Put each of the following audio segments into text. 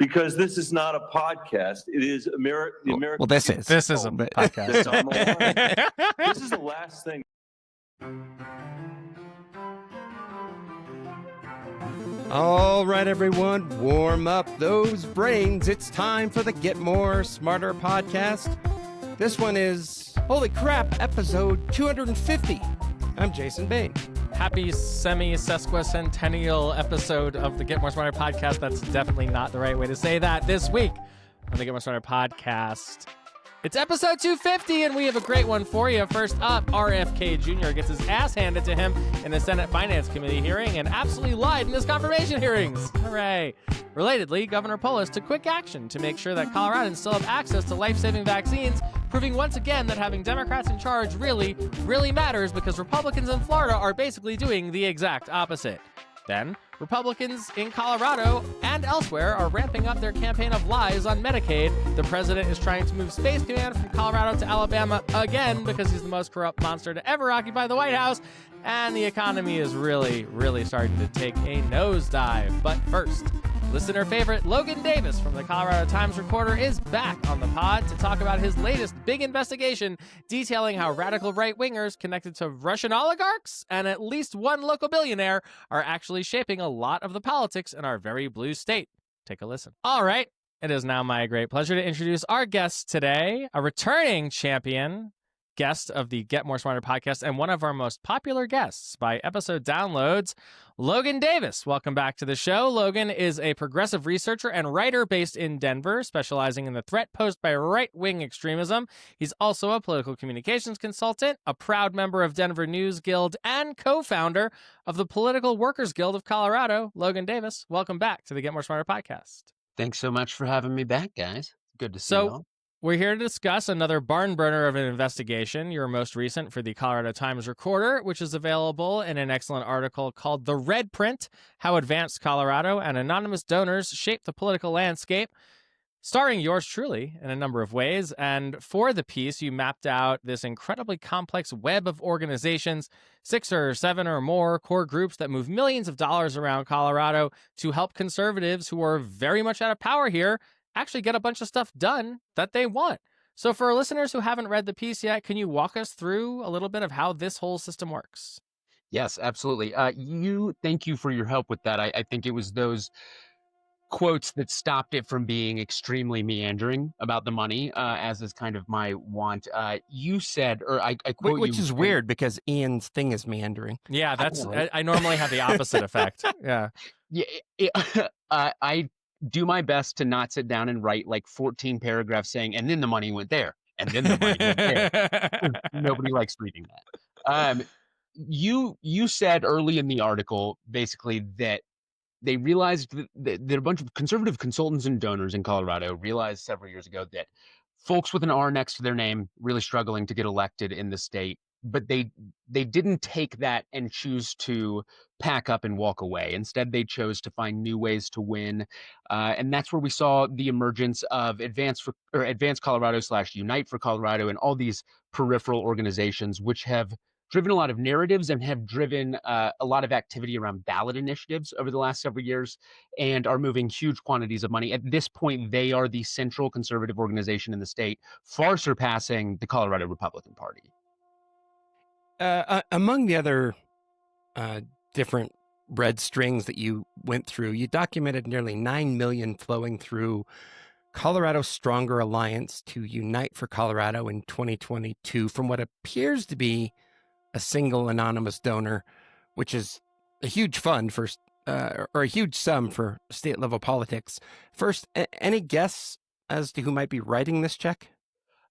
because this is not a podcast. It is the American. Well, this is. This is a podcast. This is the last thing. All right, everyone, warm up those brains. It's time for the Get More Smarter podcast. This one is, holy crap, episode 250. I'm Jason Bain. Happy semi-sesquicentennial episode of the Get More Smarter podcast. That's definitely not the right way to say that. This week on the Get More Smarter podcast, it's episode 250, and we have a great one for you. First up, RFK Jr. gets his ass handed to him in the Senate Finance Committee hearing and absolutely lied in his confirmation hearings. Hooray. Relatedly, Governor Polis took quick action to make sure that Coloradans still have access to life-saving vaccines, proving once again that having Democrats in charge really, really matters because Republicans in Florida are basically doing the exact opposite. Then, Republicans in Colorado and elsewhere are ramping up their campaign of lies on Medicaid. The president is trying to move Space Command from Colorado to Alabama again because he's the most corrupt monster to ever occupy the White House. And the economy is really, really starting to take a nosedive. But first, listener favorite Logan Davis from the Colorado Times-Recorder is back on the pod to talk about his latest big investigation detailing how radical right-wingers connected to Russian oligarchs and at least one local billionaire are actually shaping a lot of the politics in our very blue state. Take a listen. All right, it is now my great pleasure to introduce our guest today, a returning champion guest of the Get More Smarter podcast and one of our most popular guests by episode downloads, Logan Davis. Welcome back to the show. Logan is a progressive researcher and writer based in Denver, specializing in the threat posed by right-wing extremism. He's also a political communications consultant, a proud member of Denver News Guild, and co-founder of the Political Workers Guild of Colorado. Logan Davis, welcome back to the Get More Smarter podcast. Thanks so much for having me back, guys. Good to see you all. We're here to discuss another barn burner of an investigation, your most recent for the Colorado Times-Recorder, which is available in an excellent article called The Red Print, How Advanced Colorado and Anonymous Donors Shape the Political Landscape, starring yours truly in a number of ways. And for the piece, you mapped out this incredibly complex web of organizations, 6 or 7 or more core groups that move millions of dollars around Colorado to help conservatives who are very much out of power here actually get a bunch of stuff done that they want. So for our listeners who haven't read the piece yet, can you walk us through a little bit of how this whole system works? Yes, absolutely. Thank you for your help with that. I think it was those quotes that stopped it from being extremely meandering about the money, as is kind of my want. You said, or I quote Which you, is weird because Ian's thing is meandering. Yeah, I normally have the opposite effect. Yeah. I do my best to not sit down and write like 14 paragraphs saying, and then the money went there, and then the money went there. Nobody likes reading that. You said early in the article, basically, that they realized that a bunch of conservative consultants and donors in Colorado realized several years ago that folks with an R next to their name really struggling to get elected in the state, but they didn't take that and choose to pack up and walk away. Instead, they chose to find new ways to win. And that's where we saw the emergence of Advance Colorado / Unite for Colorado and all these peripheral organizations, which have driven a lot of narratives and have driven a lot of activity around ballot initiatives over the last several years and are moving huge quantities of money. At this point, they are the central conservative organization in the state, far surpassing the Colorado Republican Party. Among the other different red strings that you went through, you documented nearly $9 million flowing through Colorado's Stronger Alliance to Unite for Colorado in 2022 from what appears to be a single anonymous donor, which is a huge fund for, or a huge sum for state level politics. First, any guess as to who might be writing this check?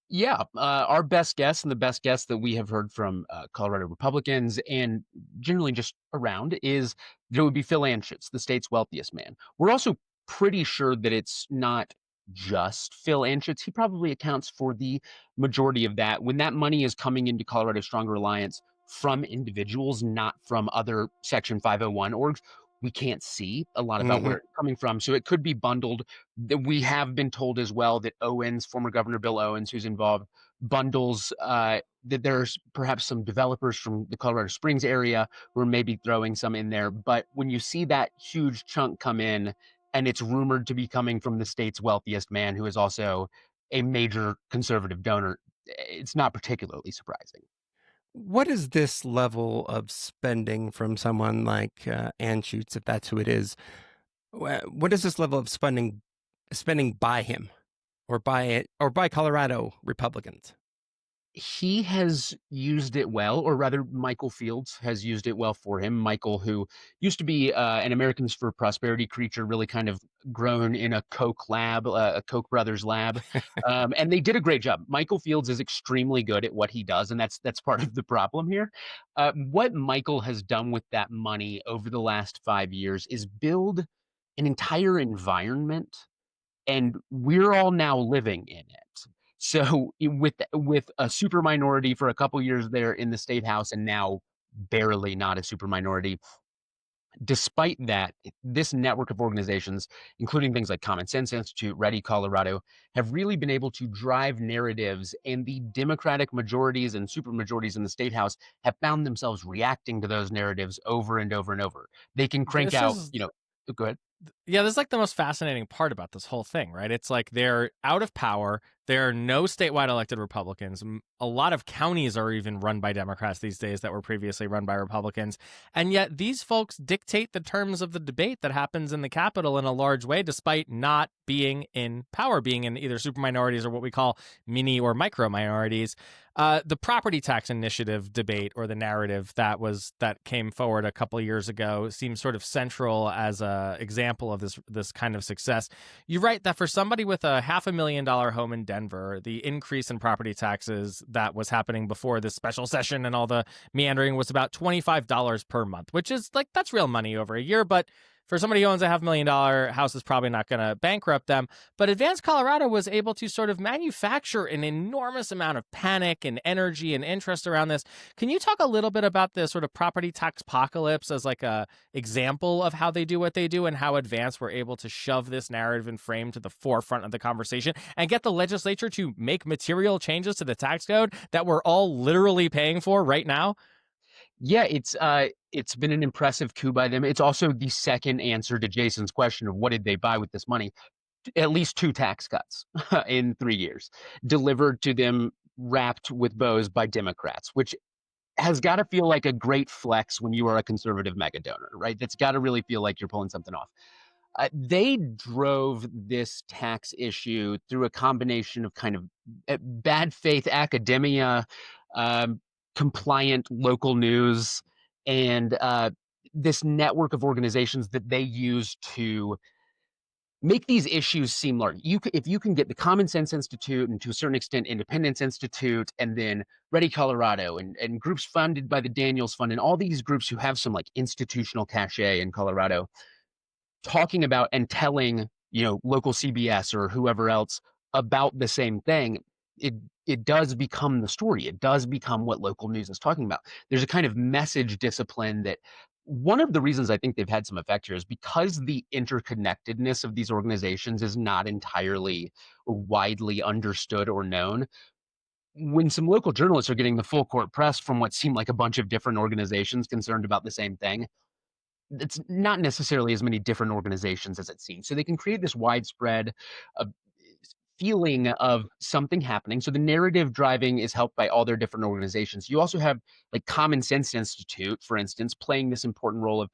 Yeah, our best guess and the best guess that we have heard from Colorado Republicans and generally just around is that it would be Phil Anschutz, the state's wealthiest man. We're also pretty sure that it's not just Phil Anschutz. He probably accounts for the majority of that. When that money is coming into Colorado Stronger Alliance from individuals, not from other Section 501 orgs, we can't see a lot about where it's coming from. So it could be bundled. We have been told as well that Owens, former Governor Bill Owens, who's involved, bundles, that there's perhaps some developers from the Colorado Springs area who are maybe throwing some in there. But when you see that huge chunk come in, and it's rumored to be coming from the state's wealthiest man, who is also a major conservative donor. It's not particularly surprising. What is this level of spending from someone like Anschutz, if that's who it is? What is this level of spending by him or by Colorado Republicans? He has used it well, or rather Michael Fields has used it well for him. Michael, who used to be an Americans for Prosperity creature, really kind of grown in a Koch lab, a Koch brothers lab. And they did a great job. Michael Fields is extremely good at what he does, and that's part of the problem here. What Michael has done with that money over the last 5 years is build an entire environment, and we're all now living in it. So with a super minority for a couple years there in the state house, and now barely not a super minority, despite that, this network of organizations, including things like Common Sense Institute, Ready Colorado, have really been able to drive narratives, and the Democratic majorities and supermajorities in the state house have found themselves reacting to those narratives over and over and over. They can crank This out, is- go ahead. Yeah, this is like the most fascinating part about this whole thing, right? It's like they're out of power. There are no statewide elected Republicans. A lot of counties are even run by Democrats these days that were previously run by Republicans. And yet these folks dictate the terms of the debate that happens in the Capitol in a large way, despite not being in power, being in either super minorities or what we call mini or micro minorities. The property tax initiative debate, or the narrative that came forward a couple of years ago, seems sort of central as a example of this kind of success. You write that for somebody with a $500,000 home in Denver, the increase in property taxes that was happening before this special session and all the meandering was about $25 per month, which is like, that's real money over a year, but for somebody who owns a $500,000 house, is probably not going to bankrupt them. But Advance Colorado was able to sort of manufacture an enormous amount of panic and energy and interest around this. Can you talk a little bit about the sort of property tax apocalypse as like a example of how they do what they do, and how Advance were able to shove this narrative and frame to the forefront of the conversation and get the legislature to make material changes to the tax code that we're all literally paying for right now? Yeah, it's been an impressive coup by them. It's also the second answer to Jason's question of what did they buy with this money. At least 2 tax cuts in 3 years delivered to them, wrapped with bows by Democrats, which has got to feel like a great flex when you are a conservative mega donor, right? That's got to really feel like you're pulling something off. They drove this tax issue through a combination of kind of bad faith academia, compliant local news, and this network of organizations that they use to make these issues seem large. If you can get the Common Sense Institute, and to a certain extent Independence Institute, and then Ready Colorado, and groups funded by the Daniels Fund, and all these groups who have some like institutional cachet in Colorado, talking about and telling local CBS or whoever else about the same thing, it does become the story. It does become what local news is talking about. There's a kind of message discipline that, one of the reasons I think they've had some effect here is because the interconnectedness of these organizations is not entirely widely understood or known. When some local journalists are getting the full court press from what seem like a bunch of different organizations concerned about the same thing, it's not necessarily as many different organizations as it seems. So they can create this widespread feeling of something happening. So the narrative driving is helped by all their different organizations. You also have like Common Sense Institute, for instance, playing this important role of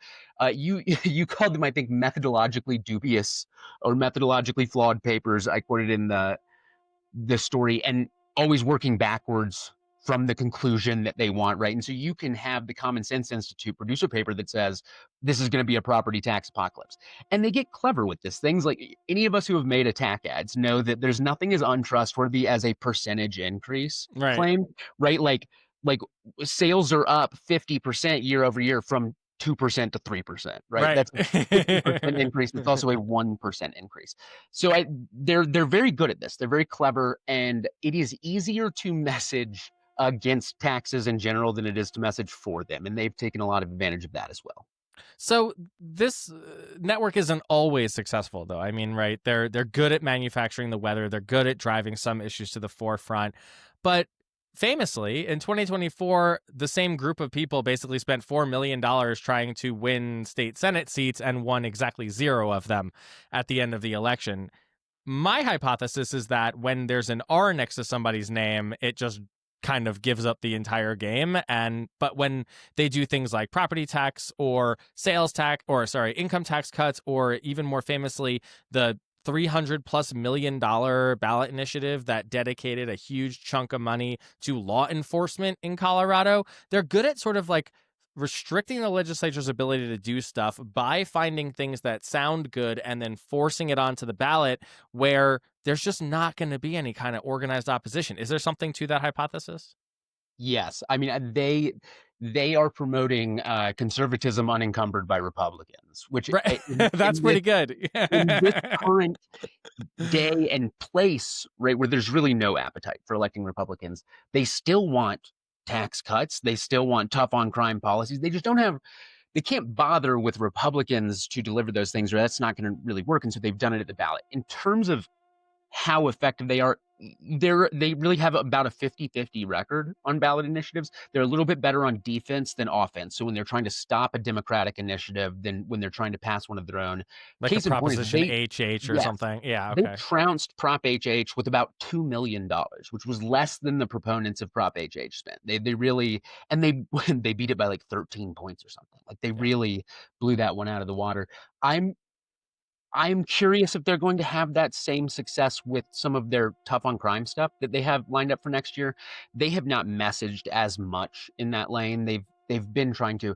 you called them, I think, methodologically dubious or methodologically flawed papers. I quoted in the story, and always working backwards from the conclusion that they want, right? And so you can have the Common Sense Institute produce a paper that says this is going to be a property tax apocalypse. And they get clever with this. Things like, any of us who have made attack ads know that there's nothing as untrustworthy as a percentage increase claim, right? Like sales are up 50% year over year from 2% to 3%, right? That's a 50% increase. It's also a 1% increase. So they're very good at this. They're very clever, and it is easier to message against taxes in general than it is to message for them, and they've taken a lot of advantage of that as well. So this network isn't always successful, though. I mean, right? They're good at manufacturing the weather. They're good at driving some issues to the forefront, but famously, in 2024, the same group of people basically spent $4 million trying to win state Senate seats and won exactly 0 of them at the end of the election. My hypothesis is that when there's an R next to somebody's name, it just kind of gives up the entire game. But when they do things like property tax or income tax cuts, or even more famously, the $300+ million ballot initiative that dedicated a huge chunk of money to law enforcement in Colorado, they're good at sort of like restricting the legislature's ability to do stuff by finding things that sound good and then forcing it onto the ballot where there's just not going to be any kind of organized opposition. Is there something to that hypothesis? Yes, I mean they are promoting conservatism unencumbered by Republicans, which Right. That's pretty good. in this current day and place, right, where there's really no appetite for electing Republicans, they still want tax cuts, they still want tough on crime policies. They just they can't bother with Republicans to deliver those things, or that's not going to really work. And so they've done it at the ballot. In terms of how effective they are, they really have about a 50-50 record on ballot initiatives. They're a little bit better on defense than offense. So when they're trying to stop a Democratic initiative than when they're trying to pass one of their own. Like a Proposition HH or something. Yeah, okay. They trounced Prop HH with about $2 million, which was less than the proponents of Prop HH spent. They really, and they beat it by like 13 points or something. Like they really blew that one out of the water. I'm curious if they're going to have that same success with some of their tough on crime stuff that they have lined up for next year. They have not messaged as much in that lane. They've been trying to.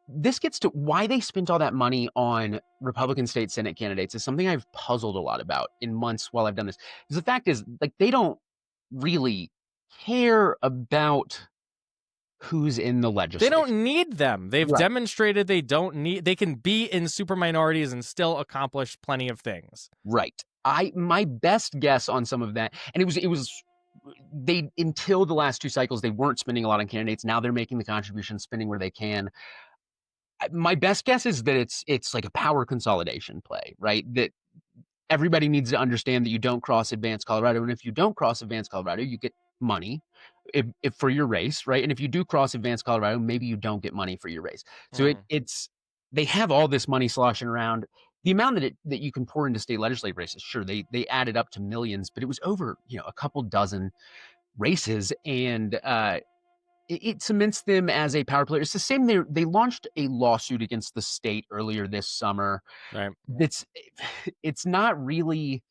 This gets to why they spent all that money on Republican state Senate candidates is something I've puzzled a lot about in months while I've done this. Because the fact is, like, they don't really care about who's in the legislature. They don't need them. They've demonstrated they can be in super minorities and still accomplish plenty of things. Right. My best guess on some of that, and it was they, until the last 2 cycles, they weren't spending a lot on candidates. Now they're making the contributions, spending where they can. My best guess is that it's like a power consolidation play, right? That everybody needs to understand that you don't cross Advanced Colorado, and if you don't cross Advanced Colorado, you get money if for your race, right? And if you do cross Advanced Colorado, maybe you don't get money for your race. So it's they have all this money sloshing around. The amount that you can pour into state legislative races, sure, they added up to millions, but it was over a couple dozen races, and it cements them as a power player. It's the same. They launched a lawsuit against the state earlier this summer. Right. It's not really.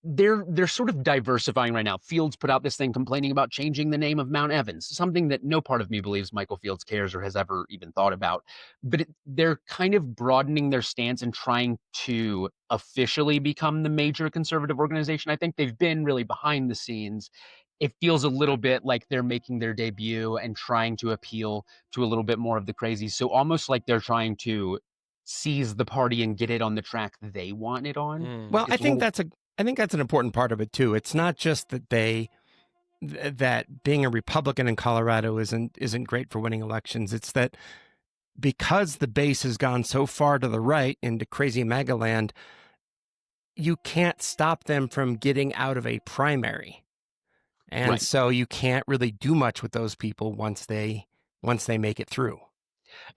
They're sort of diversifying right now. Fields put out this thing complaining about changing the name of Mount Evans, something that no part of me believes Michael Fields cares or has ever even thought about. But they're kind of broadening their stance and trying to officially become the major conservative organization. I think they've been really behind the scenes. It feels a little bit like they're making their debut and trying to appeal to a little bit more of the crazies. So almost like they're trying to seize the party and get it on the track they want it on. Well, I think that's an important part of it too. It's not just that that being a Republican in Colorado isn't great for winning elections. It's that because the base has gone so far to the right into crazy MAGA land, you can't stop them from getting out of a primary. And so you can't really do much with those people once they make it through.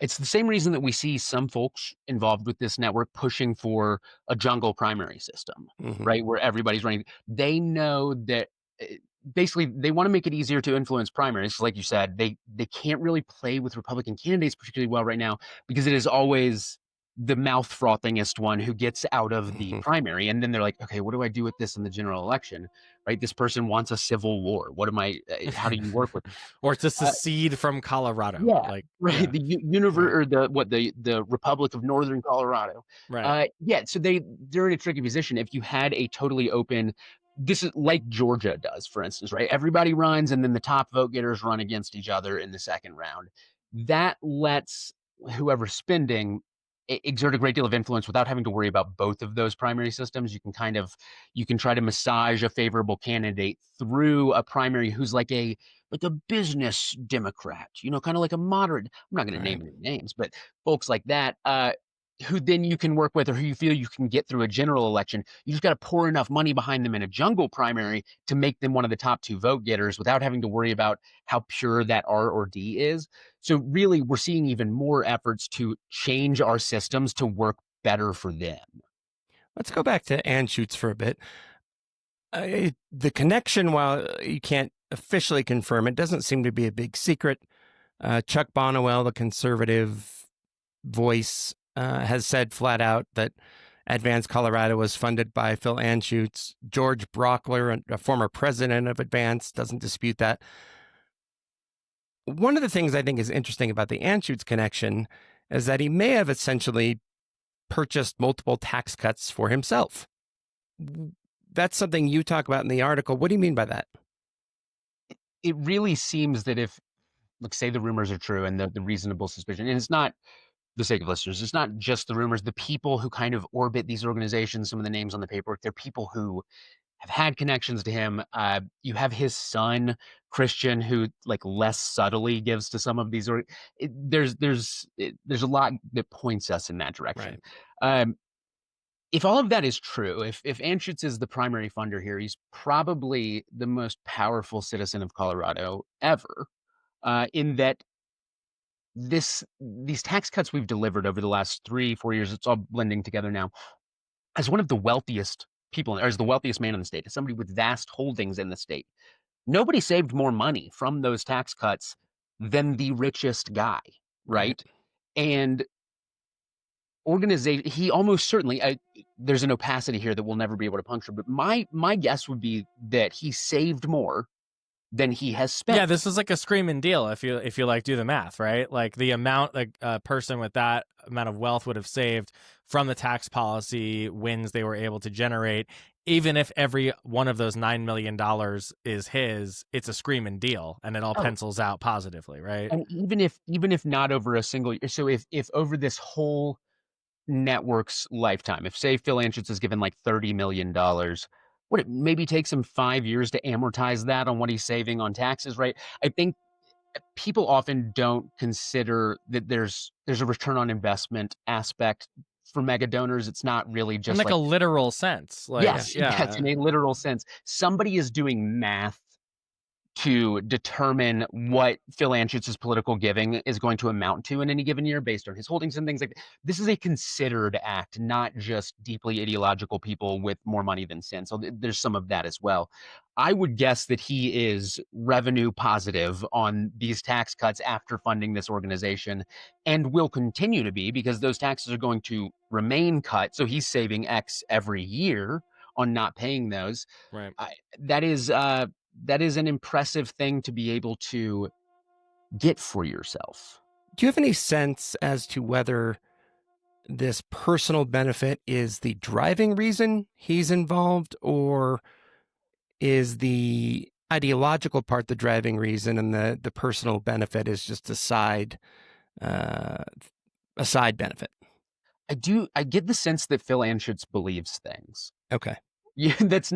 It's the same reason that we see some folks involved with this network pushing for a jungle primary system, right? Where everybody's running. They know that basically they want to make it easier to influence primaries. Like you said, they can't really play with Republican candidates particularly well right now because it is always the mouth frothingest one who gets out of the primary. And then they're like, okay, what do I do with this in the general election? Right? This person wants a civil war. How do you work with it? Or to secede from Colorado. Yeah. Right. The Republic of Northern Colorado. Right. So they're in a tricky position. If you had a totally open, this is like Georgia does, for instance, right? Everybody runs and then the top vote getters run against each other in the second round. That lets whoever's spending exert a great deal of influence without having to worry about both of those primary systems. You can try to massage a favorable candidate through a primary who's like a business Democrat, kind of like a moderate. I'm not going to name any names, but folks like that. who then you can work with or who you feel you can get through a general election. You just got to pour enough money behind them in a jungle primary to make them one of the top 2 vote getters without having to worry about how pure that R or D is. So really, we're seeing even more efforts to change our systems to work better for them. Let's go back to Anschutz for a bit. The connection, while you can't officially confirm it, doesn't seem to be a big secret. Chuck Bonowell, the conservative voice, has said flat out that Advance Colorado was funded by Phil Anschutz. George Brockler, a former president of Advance, doesn't dispute that. One of the things I think is interesting about the Anschutz connection is that he may have essentially purchased multiple tax cuts for himself. That's something you talk about in the article. What do you mean by that? It really seems that if, like, say the rumors are true and the reasonable suspicion, and it's not the sake of listeners, it's not just the rumors, the people who kind of orbit these organizations, some of the names on the paperwork, they're people who have had connections to him. You have his son, Christian, who like less subtly gives to some of these. There's a lot that points us in that direction. Right. If all of that is true, if Anschutz is the primary funder here, he's probably the most powerful citizen of Colorado ever, in that these tax cuts we've delivered over the last 3-4 years, it's all blending together now, as one of the wealthiest people, or as the wealthiest man in the state, as somebody with vast holdings in the state. Nobody saved more money from those tax cuts than the richest guy, right? And organization, he almost certainly, there's an opacity here that we'll never be able to puncture, but my guess would be that he saved more than he has spent. Yeah, this is like a screaming deal if you like do the math, right? Like the amount like a person with that amount of wealth would have saved from the tax policy wins they were able to generate, even if every one of those $9 million is his, it's a screaming deal and it all pencils out positively, right? And even if not over a single year, so if over this whole network's lifetime, if say Phil Anschutz is given like $30 million, would it maybe takes him 5 years to amortize that on what he's saving on taxes, right? I think people often don't consider that there's a return on investment aspect for mega donors. It's not really just in like a literal sense. Like, yes, in a literal sense. Somebody is doing math to determine what Phil Anschutz's political giving is going to amount to in any given year based on his holdings and things like that. This is a considered act, not just deeply ideological people with more money than sin. So there's some of that as well. I would guess that he is revenue positive on these tax cuts after funding this organization and will continue to be, because those taxes are going to remain cut. So he's saving X every year on not paying those. Right. That is an impressive thing to be able to get for yourself. Do you have any sense as to whether this personal benefit is the driving reason he's involved, or is the ideological part the driving reason and the personal benefit is just a side benefit? I get the sense that Phil Anschutz believes things. Okay. Yeah, that's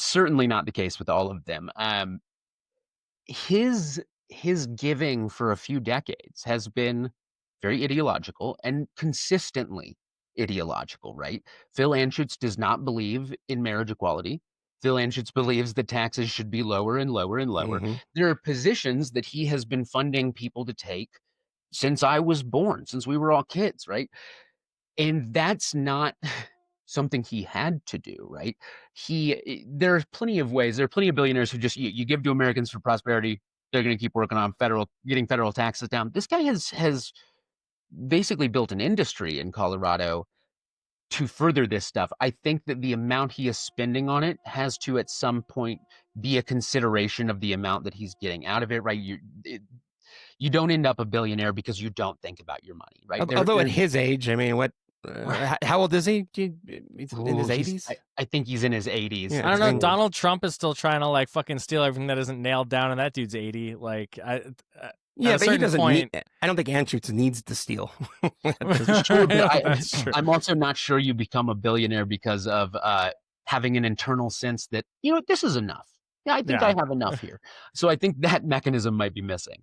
certainly not the case with all of them. His giving for a few decades has been very ideological and consistently ideological, right? Phil Anschutz does not believe in marriage equality. Phil Anschutz believes that taxes should be lower and lower and lower. Mm-hmm. There are positions that he has been funding people to take since I was born, since we were all kids, right? And that's not something he had to do, right? There are plenty of ways. There are plenty of billionaires who just, you give to Americans for prosperity, they're going to keep working on getting federal taxes down. This guy has basically built an industry in Colorado to further this stuff. I think that the amount he is spending on it has to at some point be a consideration of the amount that he's getting out of it, right? You don't end up a billionaire because you don't think about your money, right? Although at his age, I mean, how old is he? He's in his 80s? I think he's in his 80s. Yeah, I don't know. Donald Trump is still trying to like fucking steal everything that isn't nailed down, and that dude's 80. Like, yeah, but he doesn't need. I don't think Anschutz needs to steal. True, but That's true. I'm also not sure you become a billionaire because of having an internal sense that, this is enough. Yeah, I think I have enough here. So I think that mechanism might be missing.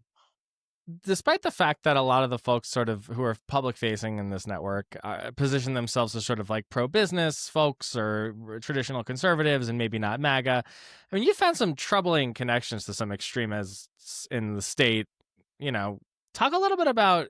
despite the fact that a lot of the folks sort of who are public facing in this network position themselves as sort of like pro-business folks or traditional conservatives and maybe not MAGA, I mean, you found some troubling connections to some extremists in the state. Talk a little bit about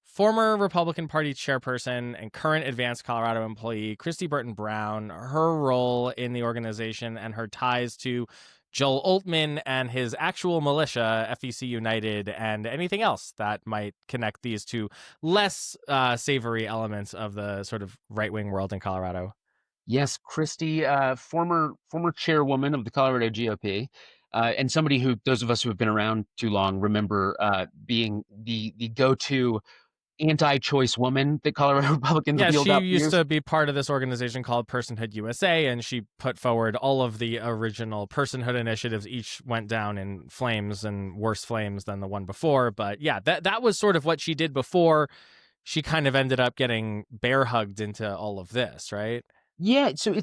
former Republican Party chairperson and current Advanced Colorado employee Christy Burton Brown, her role in the organization and her ties to Joel Oltmann and his actual militia, FEC United, and anything else that might connect these two less savory elements of the sort of right-wing world in Colorado. Yes, Christy, former chairwoman of the Colorado GOP, and somebody who those of us who have been around too long remember being the go-to anti-choice woman that Colorado Republicans Yeah, wheeled she out. used to be part of this organization called Personhood USA, and she put forward all of the original personhood initiatives. Each went down in flames and worse flames than the one before. But yeah, that was sort of what she did before she kind of ended up getting bear hugged into all of this, right? Yeah, so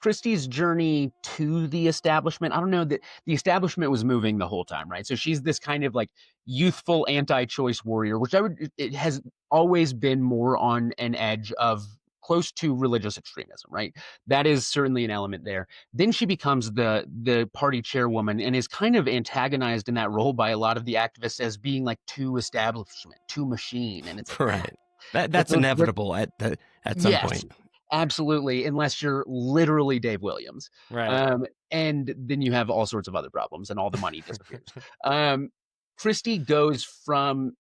Christie's journey to the establishment. I don't know that the establishment was moving the whole time, right? So she's this kind of like youthful anti-choice warrior, which it has always been more on an edge of close to religious extremism, right? That is certainly an element there. Then she becomes the party chairwoman and is kind of antagonized in that role by a lot of the activists as being like too establishment, too machine, and it's Right. That's inevitable at some point. Absolutely, unless you're literally Dave Williams. Right. And then you have all sorts of other problems and all the money disappears. Christie goes from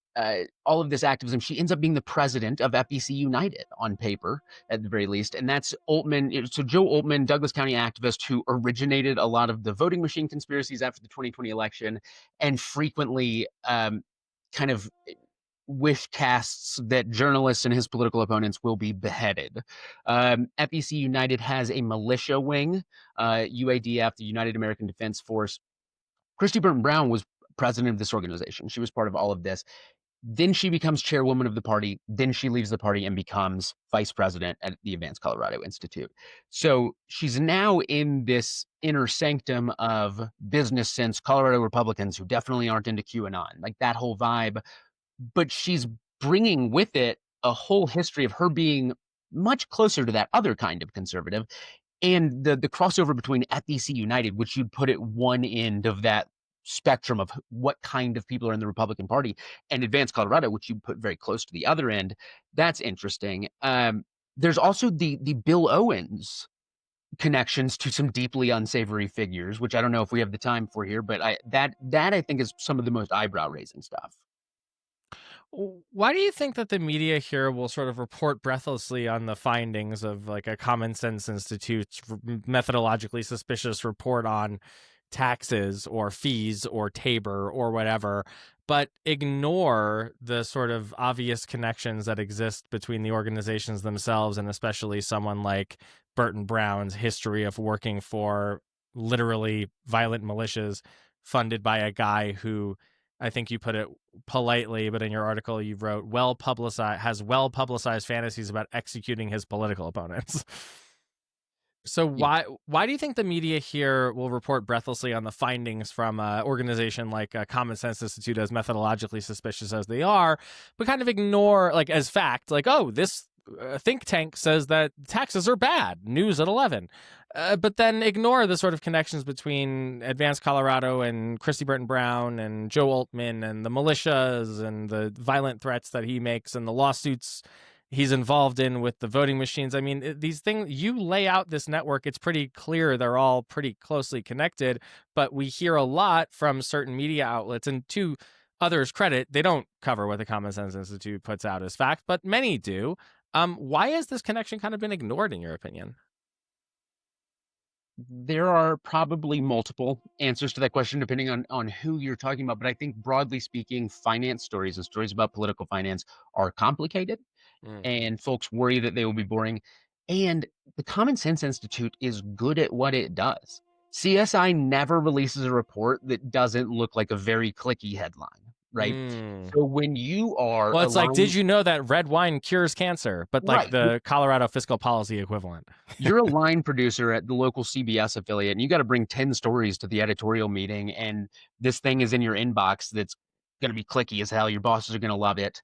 all of this activism. She ends up being the president of FEC United on paper, at the very least. And that's Oltmann. So Joe Oltmann, Douglas County activist who originated a lot of the voting machine conspiracies after the 2020 election and frequently kind of wish casts that journalists and his political opponents will be beheaded. FEC United has a militia wing, UADF, the United American Defense Force. Christy Burton Brown was president of this organization. She was part of all of this. Then she becomes chairwoman of the party. Then she leaves the party and becomes vice president at the Advanced Colorado Institute. So she's now in this inner sanctum of business sense Colorado Republicans who definitely aren't into QAnon, like that whole vibe. But she's bringing with it a whole history of her being much closer to that other kind of conservative, and the crossover between FEC United, which you'd put at one end of that spectrum of what kind of people are in the Republican Party, and Advanced Colorado, which you put very close to the other end. That's interesting. There's also the Bill Owens connections to some deeply unsavory figures, which I don't know if we have the time for here, but that I think is some of the most eyebrow raising stuff. Why do you think that the media here will sort of report breathlessly on the findings of like a Common Sense Institute's methodologically suspicious report on taxes or fees or Tabor or whatever, but ignore the sort of obvious connections that exist between the organizations themselves and especially someone like Burton Brown's history of working for literally violent militias funded by a guy who, I think you put it politely, but in your article you wrote has well publicized fantasies about executing his political opponents. So why do you think the media here will report breathlessly on the findings from an organization like Common Sense Institute, as methodologically suspicious as they are, but kind of ignore like as fact, like, oh, this think tank says that taxes are bad, news at 11, but then ignore the sort of connections between Advanced Colorado and Christy Burton Brown and Joe Oltmann and the militias and the violent threats that he makes and the lawsuits he's involved in with the voting machines. I mean, these things, you lay out this network, it's pretty clear they're all pretty closely connected, but we hear a lot from certain media outlets, and to others' credit, they don't cover what the Common Sense Institute puts out as fact, but many do. Why has this connection kind of been ignored, in your opinion? There are probably multiple answers to that question, depending on who you're talking about. But I think broadly speaking, finance stories and stories about political finance are complicated, and folks worry that they will be boring. And the Common Sense Institute is good at what it does. CSI never releases a report that doesn't look like a very clicky headline, right? So when you are... Well, it's like, did you know that red wine cures cancer? But like Right. the Colorado fiscal policy equivalent. You're a line producer at the local CBS affiliate, and you got to bring 10 stories to the editorial meeting, and this thing is in your inbox that's going to be clicky as hell. Your bosses are going to love it.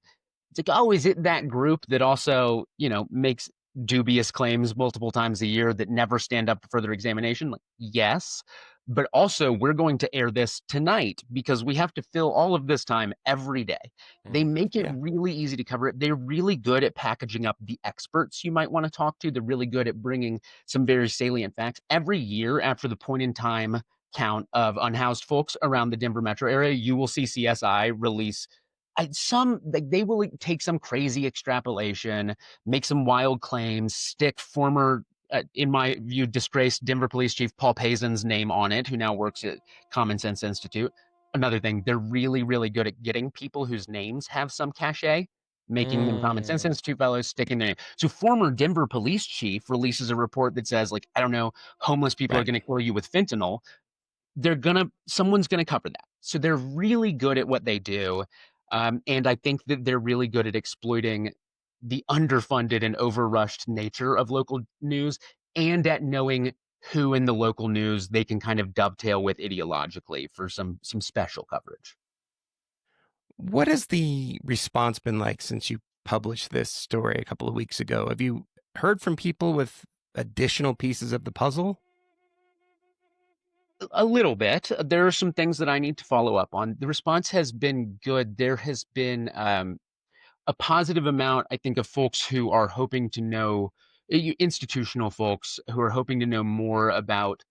It's like, oh, is it that group that also, makes dubious claims multiple times a year that never stand up for further examination? Like, yes. But also, we're going to air this tonight because we have to fill all of this time every day. They make it Yeah. really easy to cover it. They're really good at packaging up the experts you might want to talk to. They're really good at bringing some very salient facts. Every year after the point in time count of unhoused folks around the Denver metro area, you will see CSI release they will take some crazy extrapolation, make some wild claims, stick former, in my view, disgraced Denver Police Chief Paul Pazin's name on it, who now works at Common Sense Institute. Another thing, they're really, really good at getting people whose names have some cachet, making them Common Sense Institute fellows, sticking their name. So former Denver Police Chief releases a report that says, like, I don't know, homeless people are going to kill you with fentanyl. Someone's gonna cover that. So they're really good at what they do. And I think that they're really good at exploiting the underfunded and overrushed nature of local news and at knowing who in the local news they can kind of dovetail with ideologically for some special coverage. What has the response been like since you published this story a couple of weeks ago? Have you heard from people with additional pieces of the puzzle? A little bit. There are some things that I need to follow up on. The response has been good. There has been a positive amount, I think, of folks who are hoping to know, institutional folks who are hoping to know more about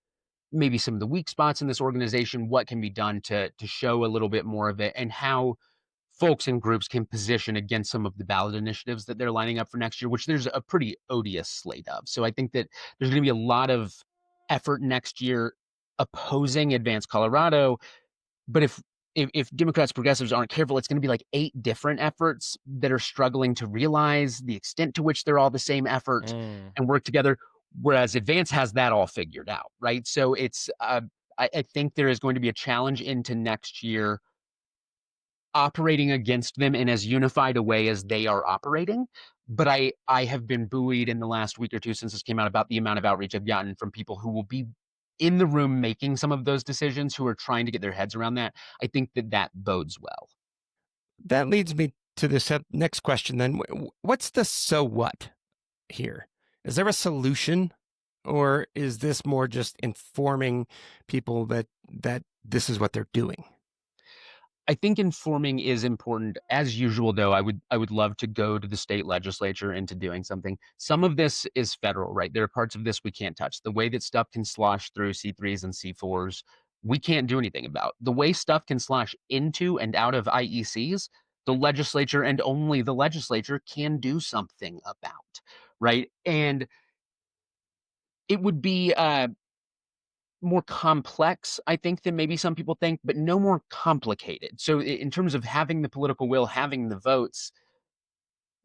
maybe some of the weak spots in this organization, what can be done to show a little bit more of it, and how folks and groups can position against some of the ballot initiatives that they're lining up for next year, which there's a pretty odious slate of. So I think that there's going to be a lot of effort next year opposing Advanced Colorado. But if Democrats, progressives aren't careful, it's going to be like 8 different efforts that are struggling to realize the extent to which they're all the same effort and work together. Whereas Advance has that all figured out, right? So it's I think there is going to be a challenge into next year operating against them in as unified a way as they are operating. But I have been buoyed in the last week or two since this came out about the amount of outreach I've gotten from people who will be in the room making some of those decisions, who are trying to get their heads around that. I think that bodes well. That leads me to this next question then. What's the so what here? Is there a solution, or is this more just informing people that this is what they're doing? I think informing is important. As usual, though, I would love to go to the state legislature into doing something. Some of this is federal, right? There are parts of this we can't touch. The way that stuff can slosh through C3s and C4s, we can't do anything about. The way stuff can slosh into and out of IECs, the legislature and only the legislature can do something about, right? And it would be more complex, I think, than maybe some people think, but no more complicated. So in terms of having the political will, having the votes,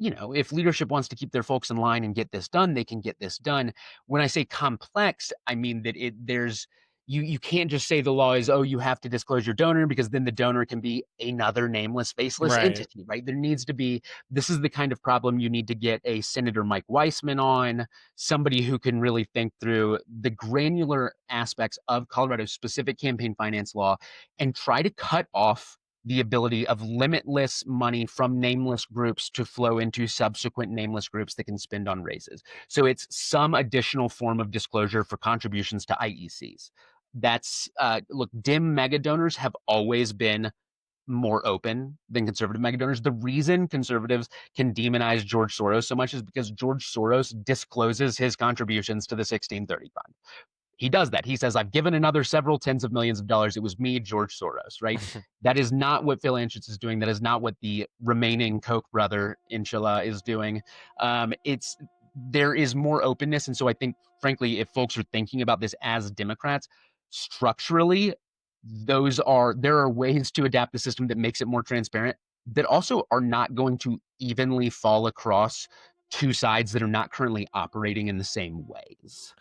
if leadership wants to keep their folks in line and get this done, they can get this done. When I say complex, I mean that you can't just say the law is, oh, you have to disclose your donor, because then the donor can be another nameless, faceless entity, right? There needs to be, this is the kind of problem you need to get a Senator Mike Weissman on, somebody who can really think through the granular aspects of Colorado's specific campaign finance law and try to cut off the ability of limitless money from nameless groups to flow into subsequent nameless groups that can spend on raises. So it's some additional form of disclosure for contributions to IECs. That's look, Dem mega donors have always been more open than conservative mega donors. The reason conservatives can demonize George Soros so much is because George Soros discloses his contributions to the 1630 fund. He does that. He says, I've given another several tens of millions of dollars. It was me, George Soros, right? That is not what Phil Anschutz is doing. That is not what the remaining Koch brother, inshallah, is doing. There is more openness. And so I think, frankly, if folks are thinking about this as Democrats, structurally, there are ways to adapt the system that makes it more transparent, that also are not going to evenly fall across two sides that are not currently operating in the same ways.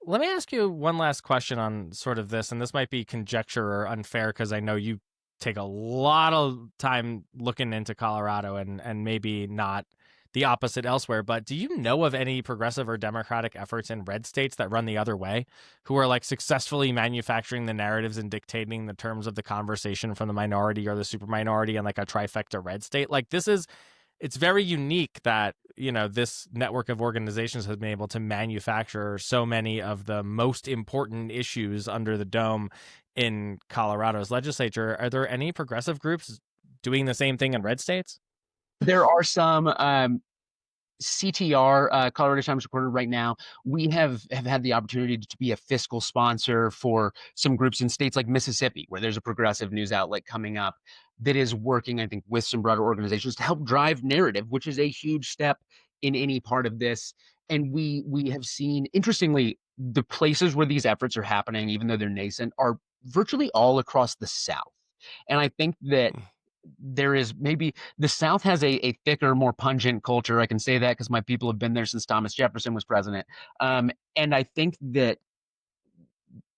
Let me ask you one last question on sort of this, and this might be conjecture or unfair because I know you take a lot of time looking into Colorado and maybe not the opposite elsewhere. But do you know of any progressive or Democratic efforts in red states that run the other way, who are like successfully manufacturing the narratives and dictating the terms of the conversation from the minority or the super minority in like a trifecta red state? Like it's very unique that, this network of organizations has been able to manufacture so many of the most important issues under the dome in Colorado's legislature. Are there any progressive groups doing the same thing in red states? There are some. CTR, Colorado Times Recorder, right now, we have had the opportunity to be a fiscal sponsor for some groups in states like Mississippi, where there's a progressive news outlet coming up that is working, I think, with some broader organizations to help drive narrative, which is a huge step in any part of this. And we have seen, interestingly, the places where these efforts are happening, even though they're nascent, are virtually all across the South. And I think that there is maybe the South has a thicker, more pungent culture. I can say that because my people have been there since Thomas Jefferson was president. And I think that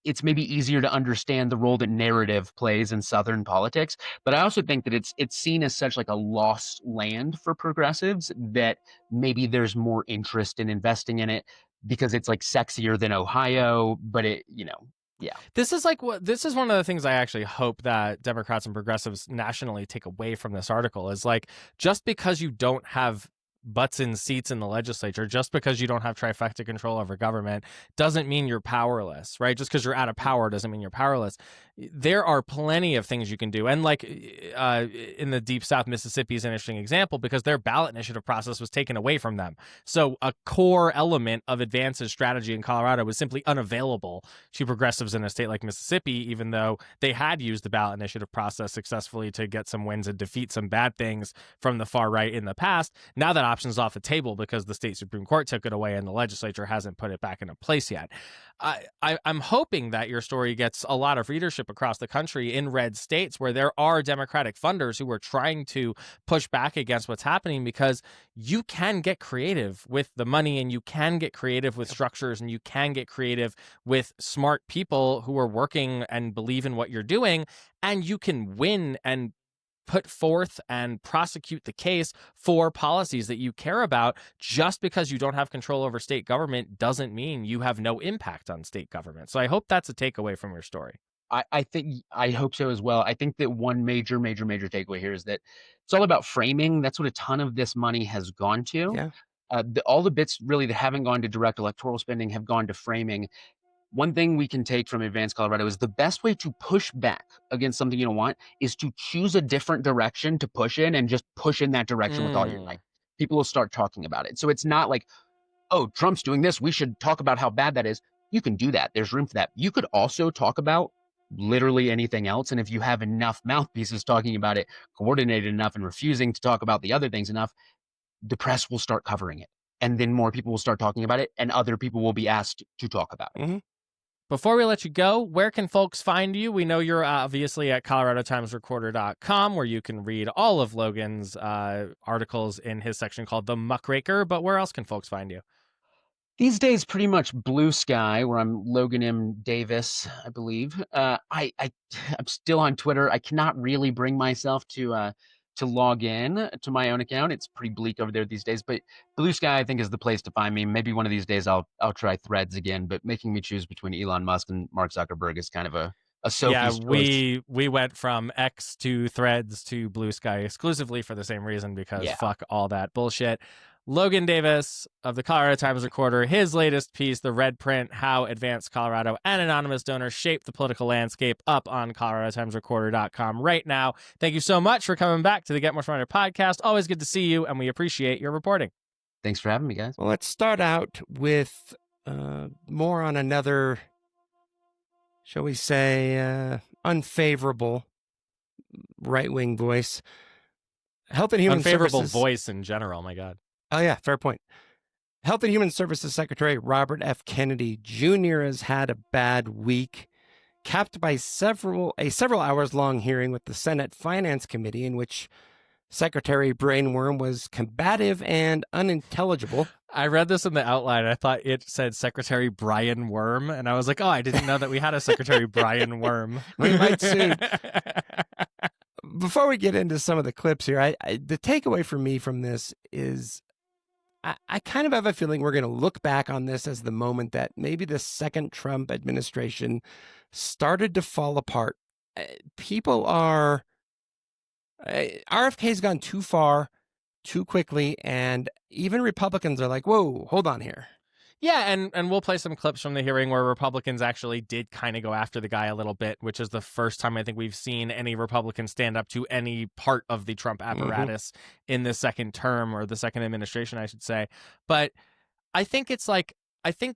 it's maybe easier to understand the role that narrative plays in Southern politics. But I also think that it's seen as such like a lost land for progressives, that maybe there's more interest in investing in it because it's like sexier than Ohio, but yeah. This is one of the things I actually hope that Democrats and progressives nationally take away from this article is like, just because you don't have butts in seats in the legislature, just because you don't have trifecta control over government, doesn't mean you're powerless, right? Just because you're out of power doesn't mean you're powerless. There are plenty of things you can do. And like in the Deep South, Mississippi is an interesting example because their ballot initiative process was taken away from them. So a core element of advances strategy in Colorado was simply unavailable to progressives in a state like Mississippi, even though they had used the ballot initiative process successfully to get some wins and defeat some bad things from the far right in the past. Now that option's off the table because the state Supreme Court took it away and the legislature hasn't put it back into place yet. I'm hoping that your story gets a lot of readership across the country in red states where there are Democratic funders who are trying to push back against what's happening, because you can get creative with the money and you can get creative with structures and you can get creative with smart people who are working and believe in what you're doing, and you can win and put forth and prosecute the case for policies that you care about. Just because you don't have control over state government doesn't mean you have no impact on state government. So I hope that's a takeaway from your story. I hope so as well. I think that one major takeaway here is that it's all about framing. That's what a ton of this money has gone to. Yeah. All the bits really that haven't gone to direct electoral spending have gone to framing. One thing we can take from Advanced Colorado is the best way to push back against something you don't want is to choose a different direction to push in and just push in that direction with all your might. People will start talking about it. So it's not like, oh, Trump's doing this, we should talk about how bad that is. You can do that. There's room for that. You could also talk about literally anything else. And if you have enough mouthpieces talking about it, coordinated enough and refusing to talk about the other things enough, the press will start covering it. And then more people will start talking about it and other people will be asked to talk about it. Mm-hmm. Before we let you go, where can folks find you? We know you're obviously at coloradotimesrecorder.com, where you can read all of Logan's articles in his section called The Muckraker, but where else can folks find you? These days, pretty much Blue Sky, where I'm Logan M. Davis, I believe. I'm still on Twitter. I cannot really bring myself to log in to my own account. It's pretty bleak over there these days, but Blue Sky, I think, is the place to find me. Maybe one of these days I'll try Threads again, but making me choose between Elon Musk and Mark Zuckerberg is kind of a Sophie's choice. We went from X to Threads to Blue Sky exclusively for the same reason, because fuck all that bullshit. Logan Davis of the Colorado Times Recorder, his latest piece, The Red Print, How Advanced Colorado and Anonymous Donors Shape the Political Landscape, up on coloradotimesrecorder.com right now. Thank you so much for coming back to the Get More Smarter podcast. Always good to see you, and we appreciate your reporting. Thanks for having me, guys. Well, let's start out with more on another, shall we say, unfavorable right-wing voice. Health and Human Unfavorable Services. voice in general, my God. Oh, yeah, fair point. Health and Human Services Secretary Robert F. Kennedy Jr. has had a bad week, capped by a several hours long hearing with the Senate Finance Committee, in which Secretary Brainworm was combative and unintelligible. I read this in the outline. I thought it said Secretary Brian Worm, and I was like, oh, I didn't know that we had a Secretary Brian Worm. We might soon. Before we get into some of the clips here, the takeaway for me from this is I kind of have a feeling we're going to look back on this as the moment that maybe the second Trump administration started to fall apart. People are, RFK's gone too far, too quickly, and even Republicans are like, whoa, hold on here. Yeah, and we'll play some clips from the hearing where Republicans actually did kind of go after the guy a little bit, which is the first time I think we've seen any Republican stand up to any part of the Trump apparatus in the second term, or the second administration, I should say. But I think it's like, I think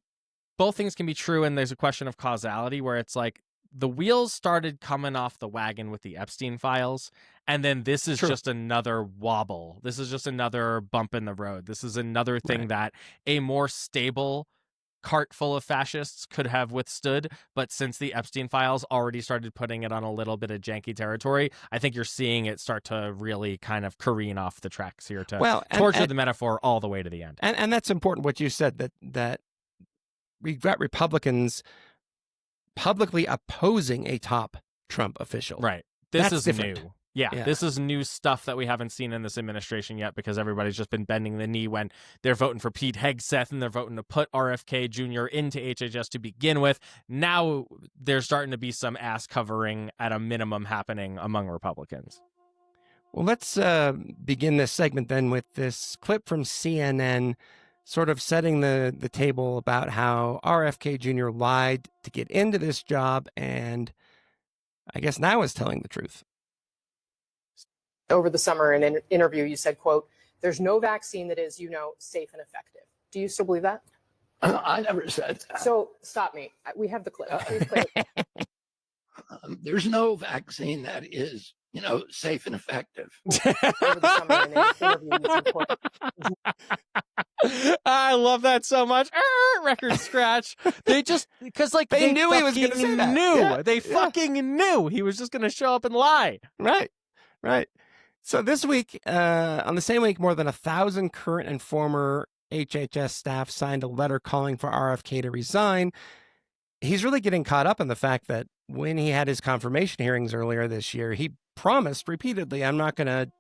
both things can be true, and there's a question of causality where it's like the wheels started coming off the wagon with the Epstein files, and then this is just another wobble. This is just another bump in the road. This is another thing that a more stable cart full of fascists could have withstood, but since the Epstein files already started putting it on a little bit of janky territory, I think you're seeing it start to really kind of careen off the tracks here to torture the metaphor all the way to the end. And that's important what you said, that we've got Republicans publicly opposing a top Trump official. Right. This is different. new. Yeah, this is new stuff that we haven't seen in this administration yet, because everybody's just been bending the knee when they're voting for Pete Hegseth and they're voting to put RFK Jr. into HHS to begin with. Now there's starting to be some ass covering at a minimum happening among Republicans. Well, let's begin this segment then with this clip from CNN, sort of setting the table about how RFK Jr. lied to get into this job, and I guess now is telling the truth. Over the summer in an interview, you said, quote, "There's no vaccine that is, safe and effective." Do you still believe that? I never said that. So stop me. We have the clip. Please play it. There's no vaccine that is, safe and effective. Over the summer in an interview, you said, quote, I love that so much. Record scratch. They just, because they knew he was going to say that. They fucking knew he was just going to show up and lie. Right. So this week, on the same week, more than 1,000 current and former HHS staff signed a letter calling for RFK to resign. He's really getting caught up in the fact that when he had his confirmation hearings earlier this year, he promised repeatedly, I'm not going to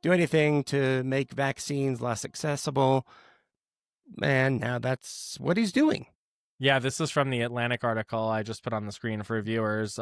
do anything to make vaccines less accessible. And now that's what he's doing. Yeah, this is from the Atlantic article I just put on the screen for viewers.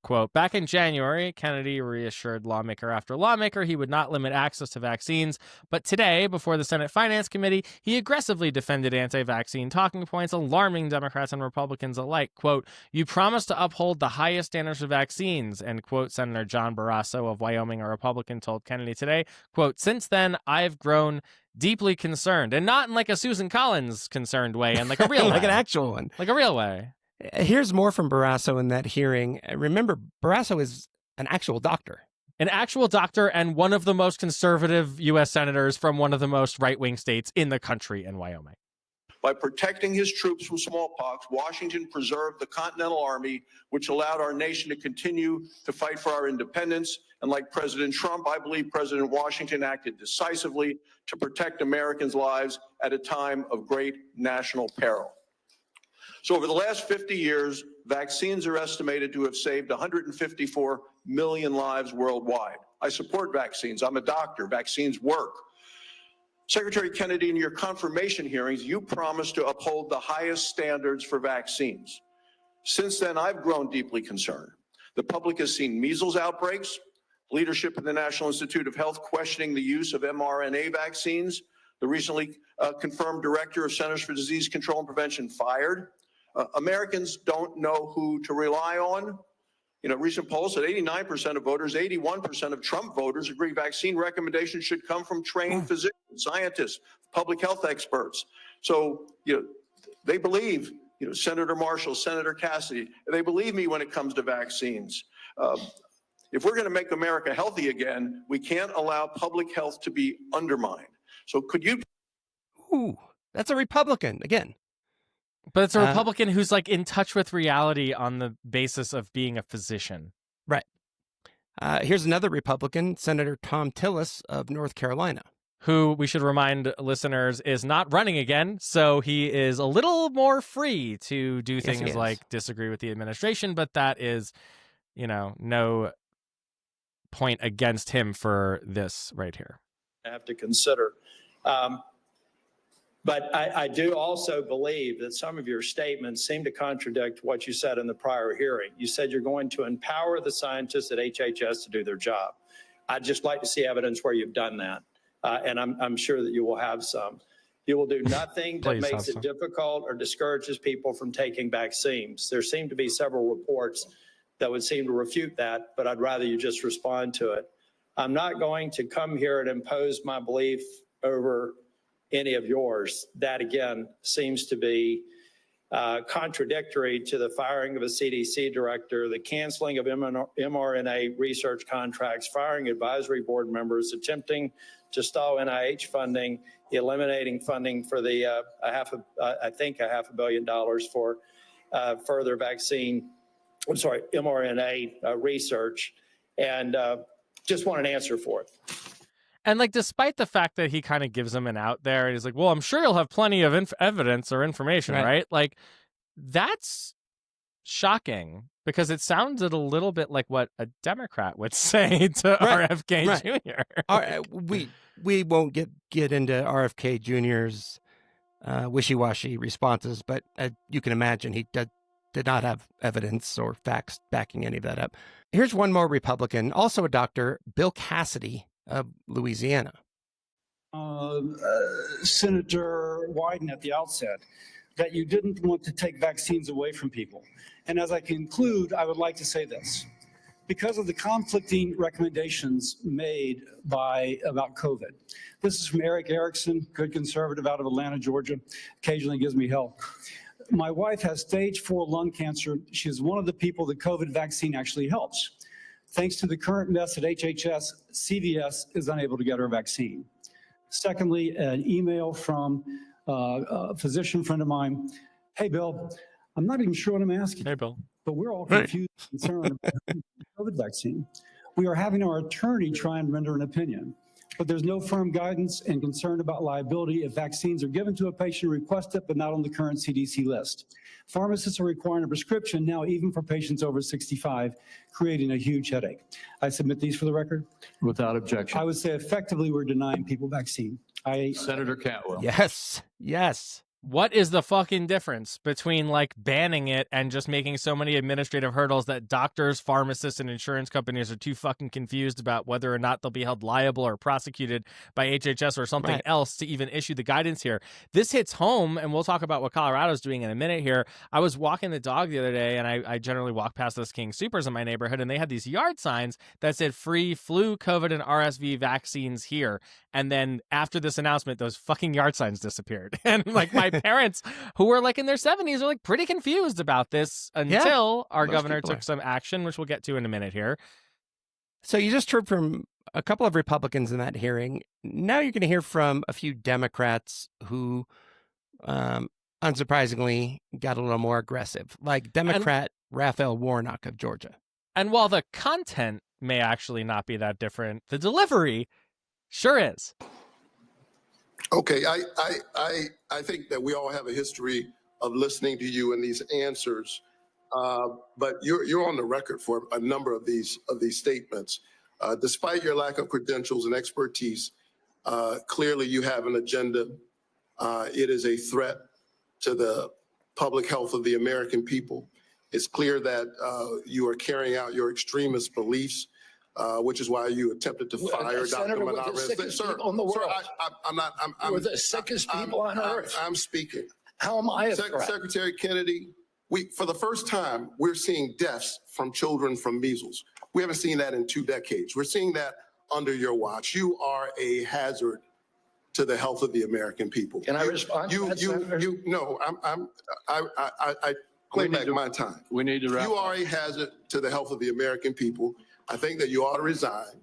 Quote, "Back in January, Kennedy reassured lawmaker after lawmaker he would not limit access to vaccines. But today, before the Senate Finance Committee, he aggressively defended anti-vaccine talking points, alarming Democrats and Republicans alike. Quote, 'You promised to uphold the highest standards for vaccines,' end quote. Senator John Barrasso of Wyoming, a Republican, told Kennedy today. Quote, 'Since then, I've grown deeply concerned,' and not in like a Susan Collins concerned way, and like a real like way. an actual one. Like a real way. Here's more from Barrasso in that hearing. Remember, Barrasso is an actual doctor. An actual doctor and one of the most conservative U.S. senators from one of the most right-wing states in the country in Wyoming. By protecting his troops from smallpox, Washington preserved the Continental Army, which allowed our nation to continue to fight for our independence. And like President Trump, I believe President Washington acted decisively to protect Americans' lives at a time of great national peril. So over the last 50 years, vaccines are estimated to have saved 154 million lives worldwide. I support vaccines. I'm a doctor. Vaccines work. Secretary Kennedy, in your confirmation hearings, you promised to uphold the highest standards for vaccines. Since then, I've grown deeply concerned. The public has seen measles outbreaks, leadership in the National Institute of Health questioning the use of mRNA vaccines, the recently confirmed director of Centers for Disease Control and Prevention fired. Americans don't know who to rely on. Recent polls said 89% of voters, 81% of Trump voters agree vaccine recommendations should come from trained physicians, scientists, public health experts. So, they believe, Senator Marshall, Senator Cassidy, they believe me when it comes to vaccines. If we're going to make America healthy again, we can't allow public health to be undermined. So could you? Ooh, that's a Republican again. But it's a Republican who's like in touch with reality on the basis of being a physician. Right. Here's another Republican, Senator Tom Tillis of North Carolina. Who, we should remind listeners, is not running again. So he is a little more free to do things like disagree with the administration. But that is, no point against him for this right here. Have to consider. But I do also believe that some of your statements seem to contradict what you said in the prior hearing. You said you're going to empower the scientists at HHS to do their job. I'd just like to see evidence where you've done that. And I'm sure that you will have some. You will do nothing that makes it difficult or discourages people from taking vaccines. There seem to be several reports that would seem to refute that, but I'd rather you just respond to it. I'm not going to come here and impose my belief over any of yours. That, again, seems to be contradictory to the firing of a CDC director, the canceling of mRNA research contracts, firing advisory board members, attempting to stall NIH funding, eliminating funding for the I think $500 million for further mRNA research, and just want an answer for it. And like, despite the fact that he kind of gives him an out there, and he's like, well, I'm sure you'll have plenty of evidence or information, right? Like, that's shocking, because it sounded a little bit like what a Democrat would say to RFK Jr. We won't get into RFK Jr.'s wishy-washy responses, but you can imagine he did not have evidence or facts backing any of that up. Here's one more Republican, also a doctor, Bill Cassidy of Louisiana. Senator Wyden at the outset, that you didn't want to take vaccines away from people. And as I conclude, I would like to say this. Because of the conflicting recommendations made about COVID. This is from Eric Erickson, good conservative out of Atlanta, Georgia, occasionally gives me hell. My wife has stage 4 lung cancer. She is one of the people the COVID vaccine actually helps. Thanks to the current mess at HHS, CVS is unable to get her vaccine. Secondly, an email from a physician friend of mine. Hey, Bill, I'm not even sure what I'm asking. Hey, Bill. But we're all confused and concerned about the COVID vaccine. We are having our attorney try and render an opinion, but there's no firm guidance and concern about liability if vaccines are given to a patient who requests it, but not on the current CDC list. Pharmacists are requiring a prescription now, even for patients over 65, creating a huge headache. I submit these for the record. Without objection. I would say effectively we're denying people vaccine. Senator Cantwell. Yes. What is the fucking difference between like banning it and just making so many administrative hurdles that doctors, pharmacists, and insurance companies are too fucking confused about whether or not they'll be held liable or prosecuted by HHS or something else to even issue the guidance here? This hits home, and we'll talk about what Colorado's doing in a minute here. I was walking the dog the other day, and I generally walk past those King Supers in my neighborhood, and they had these yard signs that said free flu, COVID, and RSV vaccines here. And then after this announcement, those fucking yard signs disappeared. And like my parents, who were like in their 70s, are like pretty confused about this until our governor took some action, which we'll get to in a minute here. So you just heard from a couple of Republicans in that hearing. Now you're going to hear from a few Democrats who, unsurprisingly, got a little more aggressive, like Democrat Raphael Warnock of Georgia. And while the content may actually not be that different, the delivery sure is. Okay, I think that we all have a history of listening to you and these answers, but you're on the record for a number of these statements. Despite your lack of credentials and expertise, clearly you have an agenda. It is a threat to the public health of the American people. It's clear that you are carrying out your extremist beliefs. Which is why you attempted to fire Dr. Menarez. Sir, on the world. I'm We're the sickest people on earth. I'm speaking. How am I a threat? Secretary Kennedy, for the first time, we're seeing deaths from children from measles. We haven't seen that in 2 decades. We're seeing that under your watch. You are a hazard to the health of the American people. Can I respond to that, Senator? No, I claim back my time. We need to wrap You are a hazard to the health of the American people. I think that you ought to resign.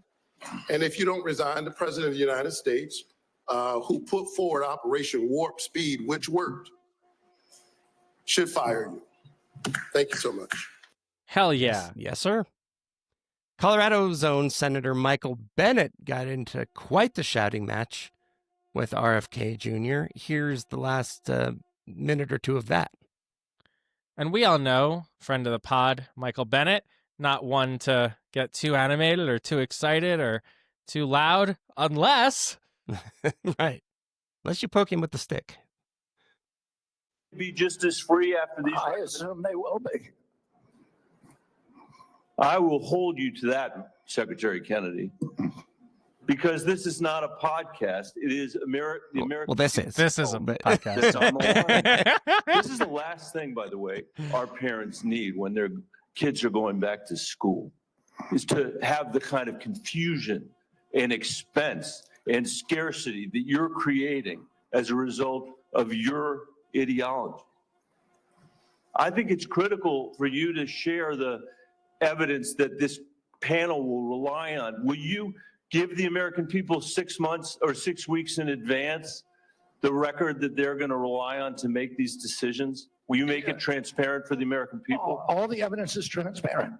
And if you don't resign, the President of the United States, who put forward Operation Warp Speed, which worked, should fire you. Thank you so much. Hell yeah. Yes, sir. Colorado's own Senator Michael Bennet got into quite the shouting match with RFK Jr. Here's the last minute or two of that. And we all know, friend of the pod, Michael Bennet, not one to get too animated or too excited or too loud, unless Unless you poke him with the stick. be just as free after these? I assume they will be. I will hold you to that, Secretary Kennedy, because this is not a podcast. It is the American. Well, this is. This is a But- podcast. It's on the line. This is the last thing, by the way, our parents need when their kids are going back to school, is to have the kind of confusion and expense and scarcity that you're creating as a result of your ideology. I think it's critical for you to share the evidence that this panel will rely on. Will you give the American people 6 months or 6 weeks in advance the record that they're going to rely on to make these decisions? Will you make it transparent for the American people? All the evidence is transparent.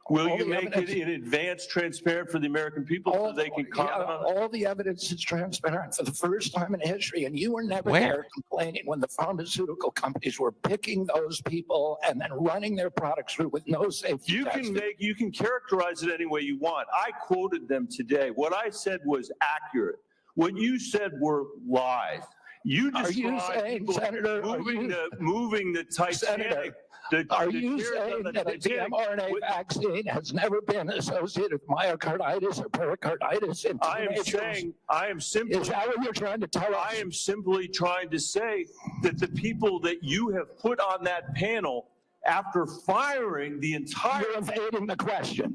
Will all you the make it evidence- in advance transparent for the American people so they can comment on it? All the evidence is transparent for the first time in history, and you were never Where? there complaining when the pharmaceutical companies were picking those people and then running their products through with no safety You testing. can characterize it any way you want. I quoted them today. What I said was accurate. What you said were lies. You Are you described saying, people Senator, moving the Titanic. Are you saying that a mRNA vaccine has never been associated with myocarditis or pericarditis in teenagers? I am simply. Is that what you're trying to tell us? I am simply trying to say that the people that you have put on that panel, after firing the entire. You're evading the question.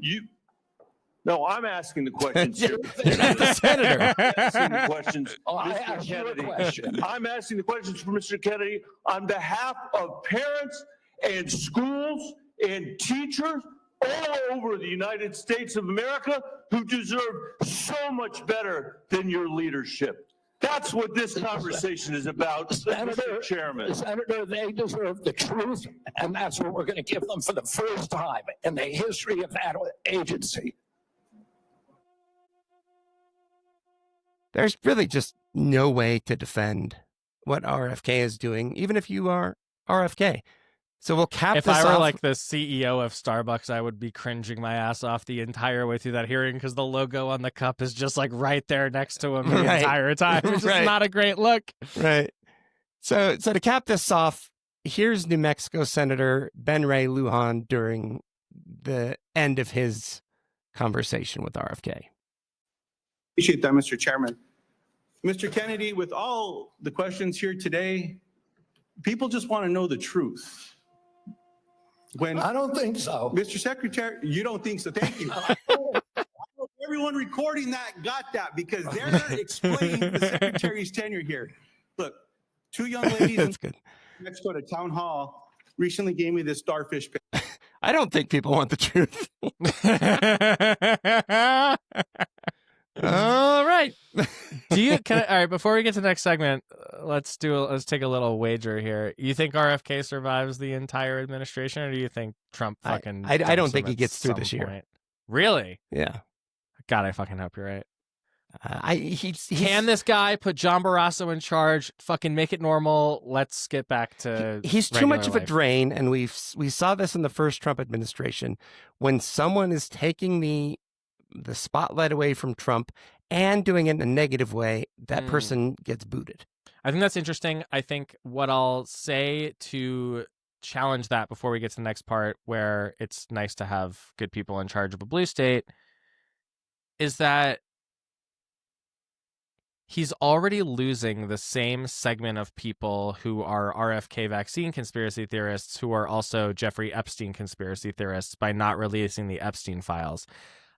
No, I'm asking the questions here. You're not the senator. I'm asking the questions, I Mr. asked you a Kennedy. question. I'm asking the questions for Mr. Kennedy on behalf of parents and schools and teachers all over the United States of America who deserve so much better than your leadership. That's what this conversation is about, Mr. Chairman. Senator, they deserve the truth, and that's what we're going to give them for the first time in the history of that agency. There's really just no way to defend what RFK is doing, even if you are RFK. So we'll cap If this I were off. like the CEO of Starbucks, I would be cringing my ass off the entire way through that hearing because the logo on the cup is just like right there next to him the Right. entire time. It's just Right. not a great look. Right. So to cap this off, here's New Mexico Senator Ben Ray Lujan during the end of his conversation with RFK. Appreciate that, Mr. Chairman. Mr. Kennedy, with all the questions here today, people just want to know the truth. I don't think so. Mr. Secretary, you don't think so? Thank you. I hope everyone recording that got that because they're explaining the Secretary's tenure here. Look, two young ladies That's good. next door to town hall recently gave me this starfish picture. I don't think people want the truth. All right. All right, before we get to the next segment, let's take a little wager here. You think RFK survives the entire administration, or do you think Trump fucking I don't dumps think him he at gets through some this year. point? Really? Yeah. God, I fucking hope you're right. Can this guy put John Barrasso in charge? Fucking make it normal. Let's get back to. He's too much of a life. drain, and we saw this in the first Trump administration. When someone is taking the spotlight away from Trump and doing it in a negative way, that person gets booted. I think that's interesting. I think what I'll say to challenge that before we get to the next part, where it's nice to have good people in charge of a blue state, is that he's already losing the same segment of people who are RFK vaccine conspiracy theorists, who are also Jeffrey Epstein conspiracy theorists, by not releasing the Epstein files.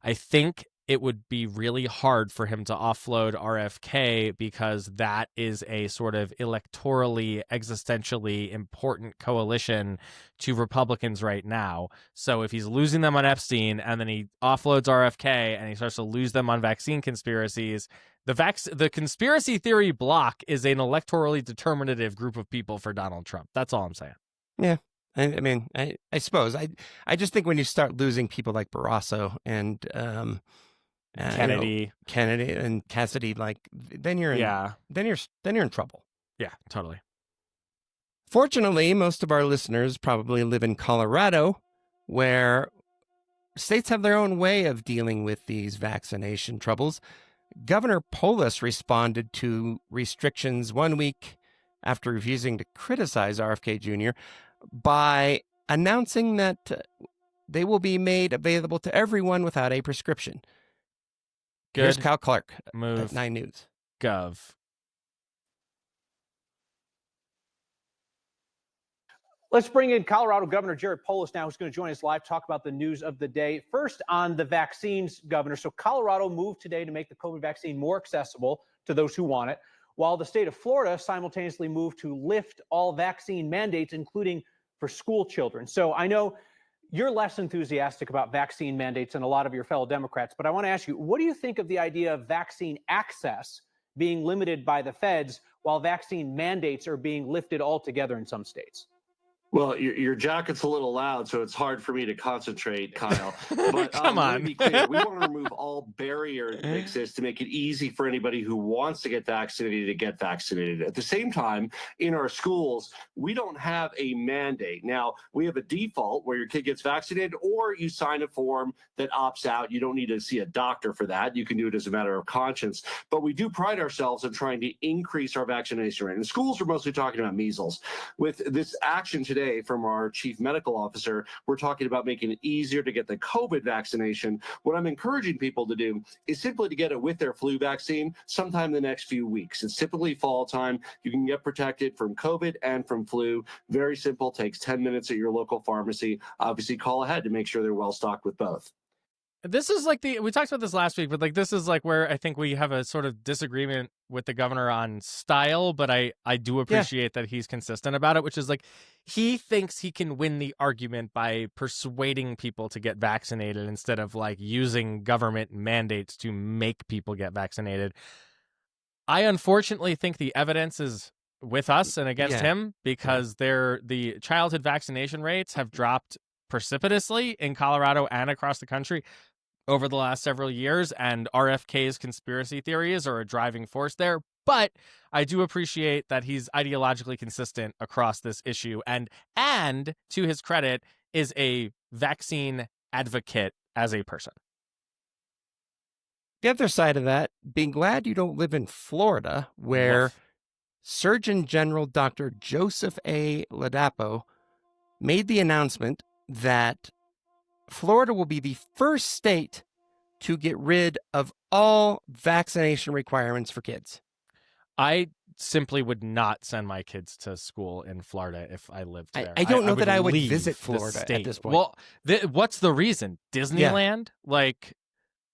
I think it would be really hard for him to offload RFK because that is a sort of electorally, existentially important coalition to Republicans right now. So if he's losing them on Epstein and then he offloads RFK and he starts to lose them on vaccine conspiracies, the conspiracy theory bloc is an electorally determinative group of people for Donald Trump. That's all I'm saying. Yeah. I mean, I suppose. I just think when you start losing people like Barrasso and Kennedy and Cassidy, like then you're in trouble. Yeah, totally. Fortunately, most of our listeners probably live in Colorado, where states have their own way of dealing with these vaccination troubles. Governor Polis responded to restrictions 1 week after refusing to criticize RFK Jr. by announcing that they will be made available to everyone without a prescription. Here's Good Kyle Clark move. at 9 News. Gov. Let's bring in Colorado Governor Jared Polis now, who's going to join us live, talk about the news of the day. First on the vaccines, Governor. So Colorado moved today to make the COVID vaccine more accessible to those who want it, while the state of Florida simultaneously moved to lift all vaccine mandates, including for school children. So I know you're less enthusiastic about vaccine mandates than a lot of your fellow Democrats, but I want to ask you, what do you think of the idea of vaccine access being limited by the feds while vaccine mandates are being lifted altogether in some states? Well, your jacket's a little loud, so it's hard for me to concentrate, Kyle. But Come let on. me be clear. We want to remove all barriers that exist to make it easy for anybody who wants to get vaccinated to get vaccinated. At the same time, in our schools, we don't have a mandate. Now, we have a default where your kid gets vaccinated, or you sign a form that opts out. You don't need to see a doctor for that. You can do it as a matter of conscience. But we do pride ourselves in trying to increase our vaccination rate. In schools, we're mostly talking about measles. With this action today from our chief medical officer, we're talking about making it easier to get the COVID vaccination. What I'm encouraging people to do is simply to get it with their flu vaccine sometime in the next few weeks. It's typically fall time. You can get protected from COVID and from flu. Very simple, takes 10 minutes at your local pharmacy. Obviously, call ahead to make sure they're well stocked with both. This is like we talked about this last week, but like this is like where I think we have a sort of disagreement with the governor on style, but I do appreciate that he's consistent about it, which is like he thinks he can win the argument by persuading people to get vaccinated instead of like using government mandates to make people get vaccinated. I unfortunately think the evidence is with us and against him because the childhood vaccination rates have dropped precipitously in Colorado and across the country over the last several years, and RFK's conspiracy theories are a driving force there. But I do appreciate that he's ideologically consistent across this issue, and to his credit, is a vaccine advocate as a person. The other side of that, being glad you don't live in Florida, where Surgeon General Dr. Joseph A. Ladapo made the announcement that Florida will be the first state to get rid of all vaccination requirements for kids. I simply would not send my kids to school in Florida if I lived there. I don't know that I would visit Florida at this point. Well, what's the reason? Disneyland? Like,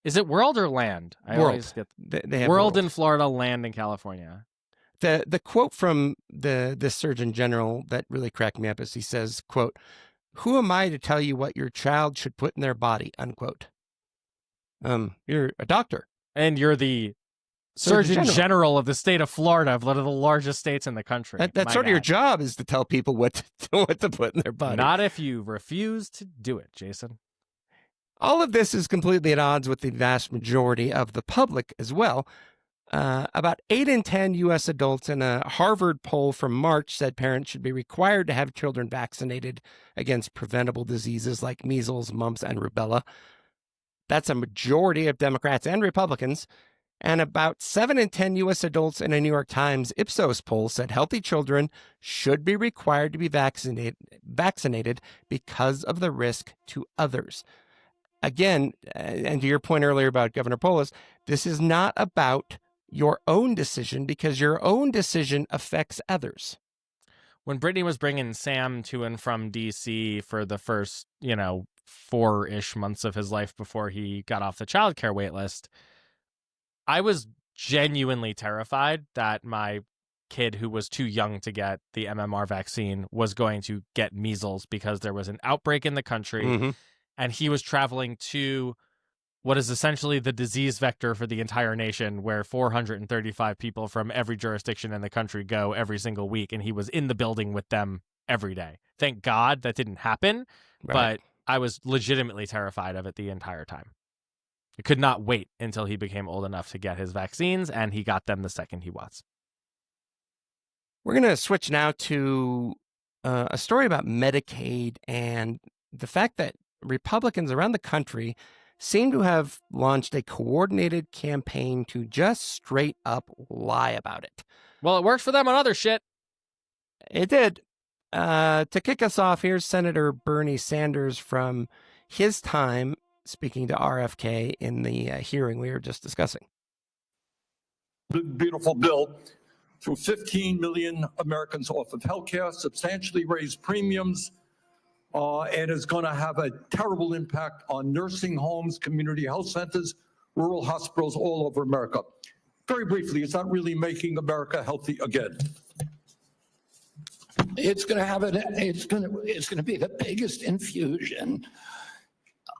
is it World or Land? I World. always get They have World in Florida, Land in California. The quote from the Surgeon General that really cracked me up is he says, quote, "Who am I to tell you what your child should put in their body?" Unquote. You're a doctor. And you're the Surgeon General of the state of Florida, one of the largest states in the country. That's sort of your job, is to tell people what to put in their body. Not if you refuse to do it, Jason. All of this is completely at odds with the vast majority of the public as well. About 8 in 10 U.S. adults in a Harvard poll from March said parents should be required to have children vaccinated against preventable diseases like measles, mumps, and rubella. That's a majority of Democrats and Republicans. And about 7 in 10 U.S. adults in a New York Times Ipsos poll said healthy children should be required to be vaccinated because of the risk to others. Again, and to your point earlier about Governor Polis, this is not about your own decision, because your own decision affects others. When Brittany was bringing Sam to and from D.C. for the first, 4-ish months of his life before he got off the childcare wait list, I was genuinely terrified that my kid, who was too young to get the MMR vaccine, was going to get measles because there was an outbreak in the country, and he was traveling to what is essentially the disease vector for the entire nation, where 435 people from every jurisdiction in the country go every single week, and he was in the building with them every day. Thank God that didn't happen, but I was legitimately terrified of it the entire time. I could not wait until he became old enough to get his vaccines, and he got them the second he was. We're going to switch now to a story about Medicaid and the fact that Republicans around the country seem to have launched a coordinated campaign to just straight up lie about it. Well, it works for them on other shit. It did. To kick us off, here's Senator Bernie Sanders from his time speaking to RFK in the hearing we were just discussing. Beautiful bill threw 15 million Americans off of health care, substantially raised premiums, and is going to have a terrible impact on nursing homes, community health centers, rural hospitals all over America. Very briefly, it's not really making America healthy again. It's going to be the biggest infusion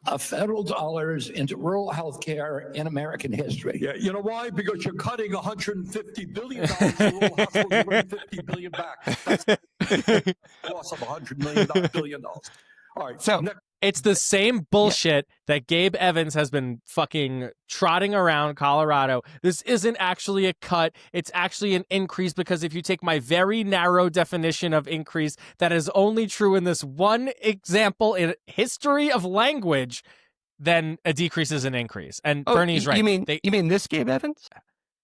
of federal dollars into rural health care in American history. Yeah, you know why? Because you're cutting $150 billion to rural hospitals and bringing $50 billion back. That's the loss of $100 billion. All right, so it's the same bullshit that Gabe Evans has been fucking trotting around Colorado. This isn't actually a cut. It's actually an increase, because if you take my very narrow definition of increase, that is only true in this one example in history of language, then a decrease is an increase. And Bernie's right. You mean this Gabe Evans?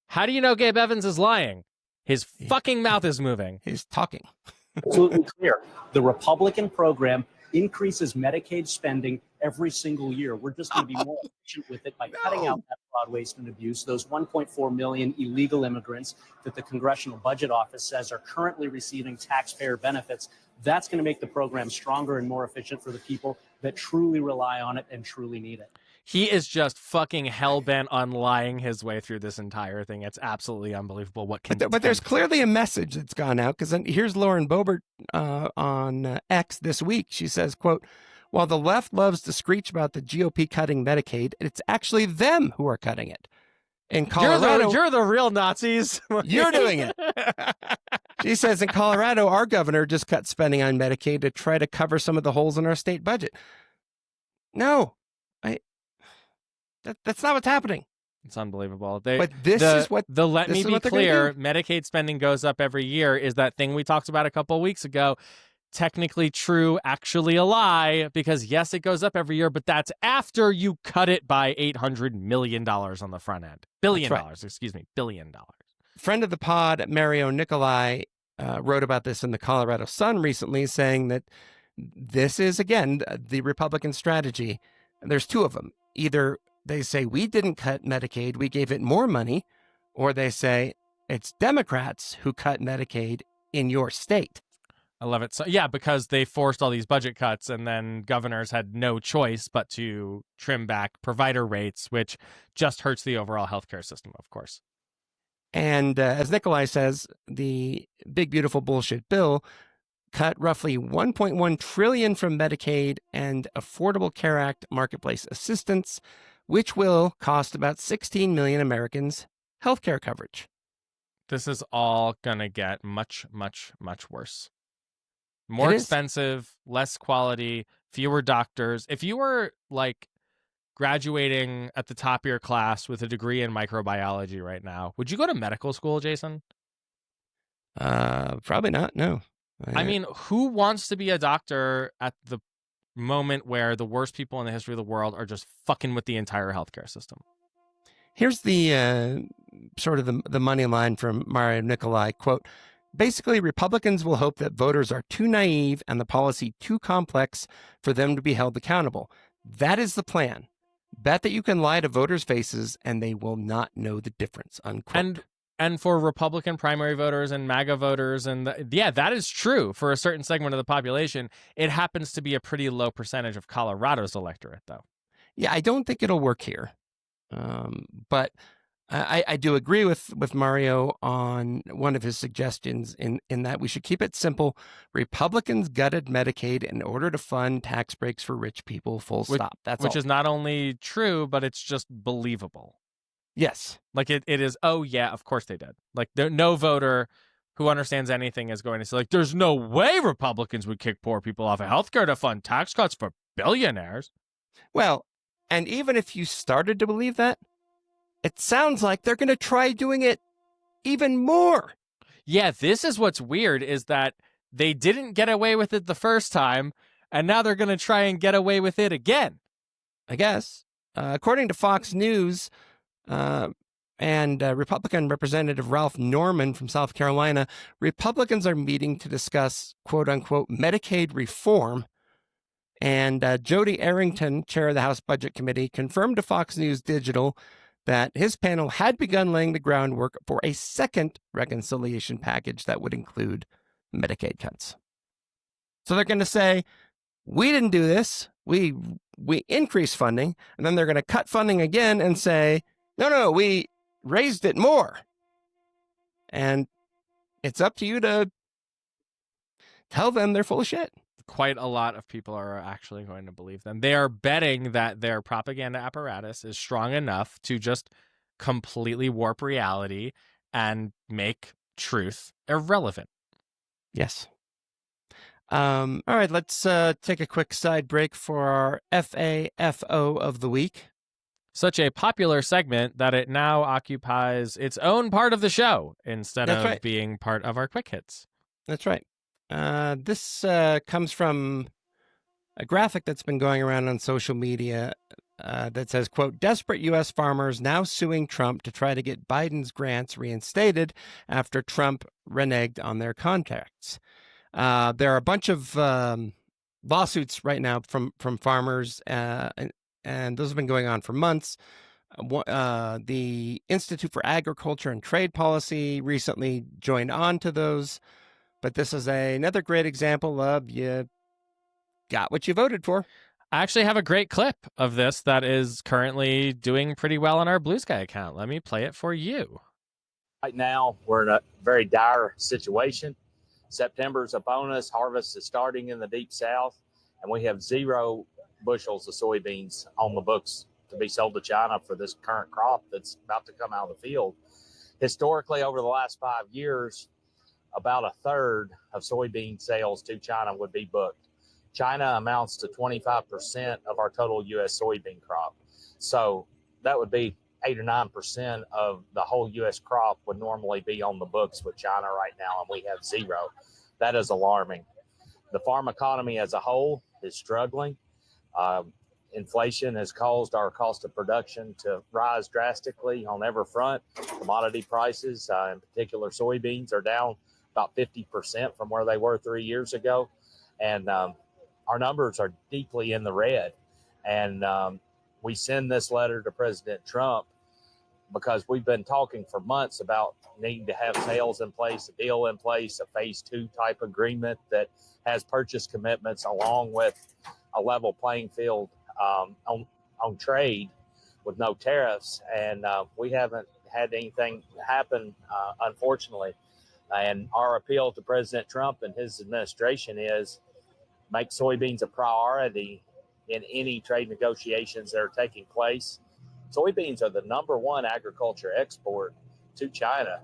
How do you know Gabe Evans is lying? His fucking mouth is moving. He's talking. Absolutely clear. The Republican program increases Medicaid spending every single year. We're just going to be more efficient with it by cutting out that fraud, waste, and abuse. Those 1.4 million illegal immigrants that the Congressional Budget Office says are currently receiving taxpayer benefits, that's going to make the program stronger and more efficient for the people that truly rely on it and truly need it. He is just fucking hell-bent on lying his way through this entire thing. It's absolutely unbelievable. But there's clearly a message that's gone out, because here's Lauren Boebert on X this week. She says, quote, "While the left loves to screech about the GOP cutting Medicaid, it's actually them who are cutting it. In Colorado, you're the real Nazis. You're doing it." She says, in Colorado, our governor just cut spending on Medicaid to try to cover some of the holes in our state budget. No, that's not what's happening. It's unbelievable. But this is what let me be clear, Medicaid spending goes up every year is that thing we talked about a couple of weeks ago. Technically true, actually a lie, because yes, it goes up every year, but that's after you cut it by $800 million on the front end. $1 billion. Friend of the pod, Mario Nicolai, wrote about this in the Colorado Sun recently, saying that this is, again, the Republican strategy. There's two of them. Either they say, we didn't cut Medicaid, we gave it more money, or they say, it's Democrats who cut Medicaid in your state. I love it. So, yeah, because they forced all these budget cuts, and then governors had no choice but to trim back provider rates, which just hurts the overall healthcare system, of course. And as Nikolai says, the big, beautiful bullshit bill cut roughly $1.1 trillion from Medicaid and Affordable Care Act marketplace assistance, which will cost about 16 million Americans healthcare coverage. This is all going to get much, much, much worse. More expensive, less quality, fewer doctors. If you were like graduating at the top of your class with a degree in microbiology right now, would you go to medical school, Jason? Probably not. No. I mean, who wants to be a doctor at the moment where the worst people in the history of the world are just fucking with the entire healthcare system? Here's the sort of the money line from Mario Nicolai, quote, "Basically, Republicans will hope that voters are too naive and the policy too complex for them to be held accountable. That is the plan. Bet that you can lie to voters' faces and they will not know the difference," unquote. And for Republican primary voters and MAGA voters, yeah, that is true for a certain segment of the population. It happens to be a pretty low percentage of Colorado's electorate, though. Yeah, I don't think it'll work here. But I do agree with Mario on one of his suggestions in that we should keep it simple. Republicans gutted Medicaid in order to fund tax breaks for rich people, full stop. That's which all. Is not only true, but it's just believable. Yes. Like it is, oh yeah, of course they did. Like no voter who understands anything is going to say, like, there's no way Republicans would kick poor people off of healthcare to fund tax cuts for billionaires. Well, and even if you started to believe that, it sounds like they're going to try doing it even more. Yeah, this is what's weird, is that they didn't get away with it the first time, and now they're going to try and get away with it again. I guess. According to Fox News, and Republican Representative Ralph Norman from South Carolina, Republicans are meeting to discuss, quote unquote, Medicaid reform. And Jody Arrington, chair of the House Budget Committee, confirmed to Fox News Digital that his panel had begun laying the groundwork for a second reconciliation package that would include Medicaid cuts. So they're going to say, we didn't do this. We increased funding. And then they're going to cut funding again and say, no, we raised it more. And it's up to you to tell them they're full of shit. Quite a lot of people are actually going to believe them. They are betting that their propaganda apparatus is strong enough to just completely warp reality and make truth irrelevant. Yes. All right, let's take a quick side break for our FAFO of the week. Such a popular segment that it now occupies its own part of the show instead of being part of our quick hits. That's right. This comes from a graphic that's been going around on social media that says, quote, desperate U.S. farmers now suing Trump to try to get Biden's grants reinstated after Trump reneged on their contracts. There are a bunch of lawsuits right now from farmers, and those have been going on for months. The Institute for Agriculture and Trade Policy recently joined on to those. But this is another great example of you got what you voted for. I actually have a great clip of this that is currently doing pretty well on our Blue Sky account. Let me play it for you. Right now, we're in a very dire situation. September's upon us. Harvest is starting in the Deep South, and we have 0 bushels of soybeans on the books to be sold to China for this current crop that's about to come out of the field. Historically, over the last 5 years, about a third of soybean sales to China would be booked. China amounts to 25% of our total U.S. soybean crop. So that would be 8 or 9% of the whole U.S. crop would normally be on the books with China right now, and we have 0. That is alarming. The farm economy as a whole is struggling. Inflation has caused our cost of production to rise drastically on every front. Commodity prices, in particular soybeans, are down about 50% from where they were 3 years ago. And our numbers are deeply in the red. And we send this letter to President Trump because we've been talking for months about needing to have sales in place, a deal in place, a phase 2 type agreement that has purchase commitments along with a level playing field on trade with no tariffs. And we haven't had anything happen, unfortunately. And our appeal to President Trump and his administration is make soybeans a priority in any trade negotiations that are taking place. Soybeans are the #1 agriculture export to China.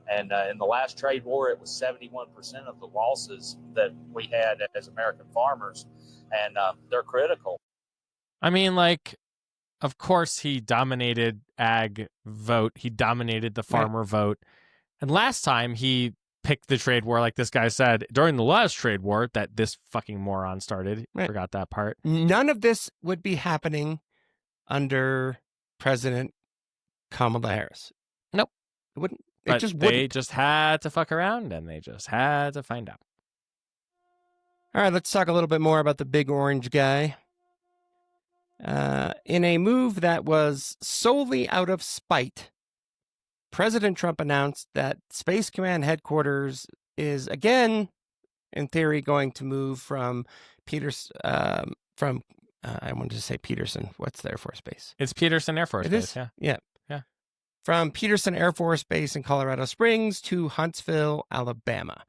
And in the last trade war, it was 71% of the losses that we had as American farmers. And they're critical. I mean, like, of course he dominated ag vote. He dominated the farmer vote. And last time he picked the trade war, like this guy said, during the last trade war that this fucking moron started. Forgot that part. None of this would be happening under President Kamala Harris. Nope. It wouldn't. But It just they wouldn't. just had to fuck around, and they just had to find out. All right, let's talk a little bit more about the big orange guy. In a move that was solely out of spite, President Trump announced that Space Command headquarters is again, in theory, going to move from I wanted to say Peterson. What's the Air Force Base? It's Peterson Air Force Base. Is? Yeah. Yeah. From Peterson Air Force Base in Colorado Springs to Huntsville, Alabama.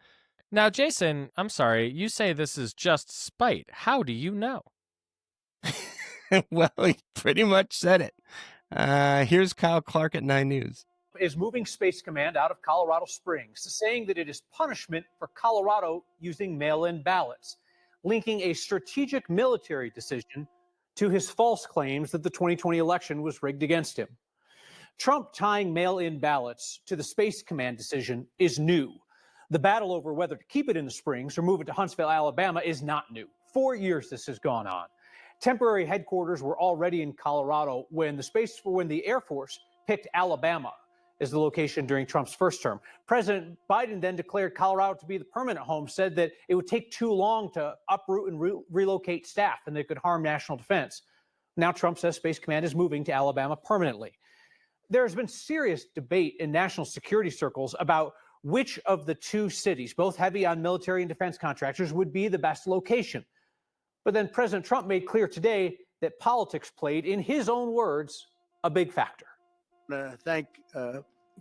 Now, Jason, I'm sorry. You say this is just spite. How do you know? Well, he pretty much said it. Here's Kyle Clark at 9 News. Is moving Space Command out of Colorado Springs, saying that it is punishment for Colorado using mail-in ballots, linking a strategic military decision to his false claims that the 2020 election was rigged against him. Trump tying mail-in ballots to the Space Command decision is new. The battle over whether to keep it in the Springs or move it to Huntsville, Alabama is not new. 4 years this has gone on. Temporary headquarters were already in Colorado when the Air Force picked Alabama. as the location during Trump's first term. President Biden then declared Colorado to be the permanent home, said that it would take too long to uproot and relocate staff and they could harm national defense. Now Trump says Space Command is moving to Alabama permanently. There has been serious debate in national security circles about which of the two cities, both heavy on military and defense contractors, would be the best location. But then President Trump made clear today that politics played, in his own words, a big factor. Thank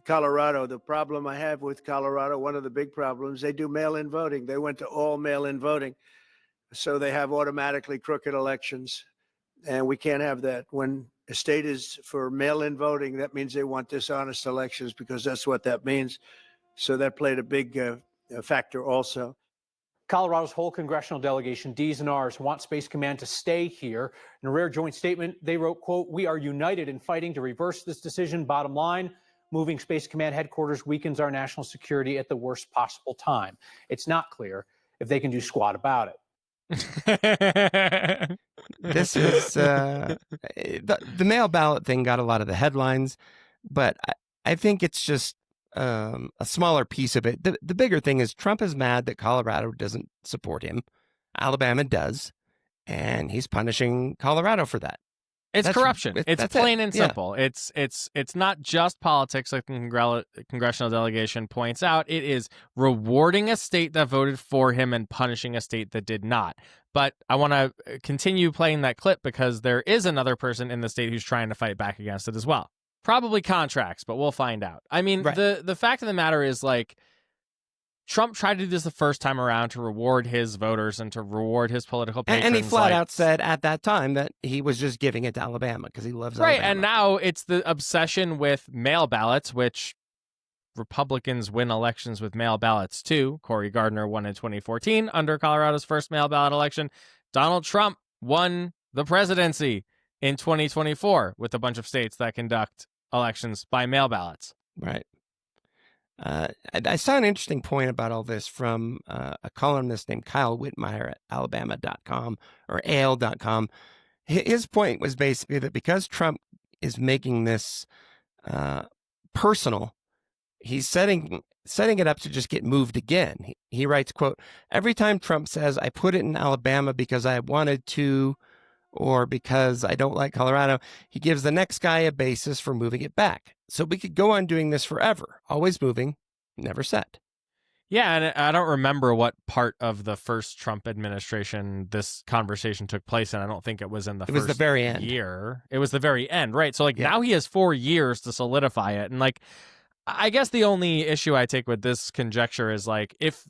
Colorado. The problem I have with Colorado, one of the big problems, they do mail-in voting. They went to all mail-in voting. So they have automatically crooked elections. And we can't have that. When a state is for mail-in voting, that means they want dishonest elections because that's what that means. So that played a big factor also. Colorado's whole congressional delegation, D's and R's, want Space Command to stay here. In a rare joint statement, they wrote, quote, "We are united in fighting to reverse this decision. Bottom line, moving Space Command headquarters weakens our national security at the worst possible time. It's not clear if they can do squat about it." This is the mail ballot thing got a lot of the headlines, but I think it's just a smaller piece of it. The bigger thing is Trump is mad that Colorado doesn't support him. Alabama does, and he's punishing Colorado for that. It's corruption. It's plain and Yeah. simple. It's not just politics, like the congressional delegation points out. It is rewarding a state that voted for him and punishing a state that did not. But I want to continue playing that clip because there is another person in the state who's trying to fight back against it as well. Probably contracts, but we'll find out. I mean, the fact of the matter is, like, Trump tried to do this the first time around to reward his voters and to reward his political patrons. And he flat out said at that time that he was just giving it to Alabama because he loves Alabama. Right, and now it's the obsession with mail ballots, which Republicans win elections with mail ballots too. Cory Gardner won in 2014 under Colorado's first mail ballot election. Donald Trump won the presidency in 2024 with a bunch of states that conduct elections by mail ballots. Right. I saw an interesting point about all this from a columnist named Kyle Whitmire at alabama.com or AL.com. His point was basically that because Trump is making this personal, he's setting it up to just get moved again. He writes, quote, "Every time Trump says, I put it in Alabama because I wanted to, or because I don't like Colorado, he gives the next guy a basis for moving it back. So we could go on doing this forever, always moving, never set." Yeah, and I don't remember what part of the first Trump administration this conversation took place in. I don't think it was in the first the very end. year. It was the very end, right? So, like, now he has 4 years to solidify it. And, like, I guess the only issue I take with this conjecture is, like, if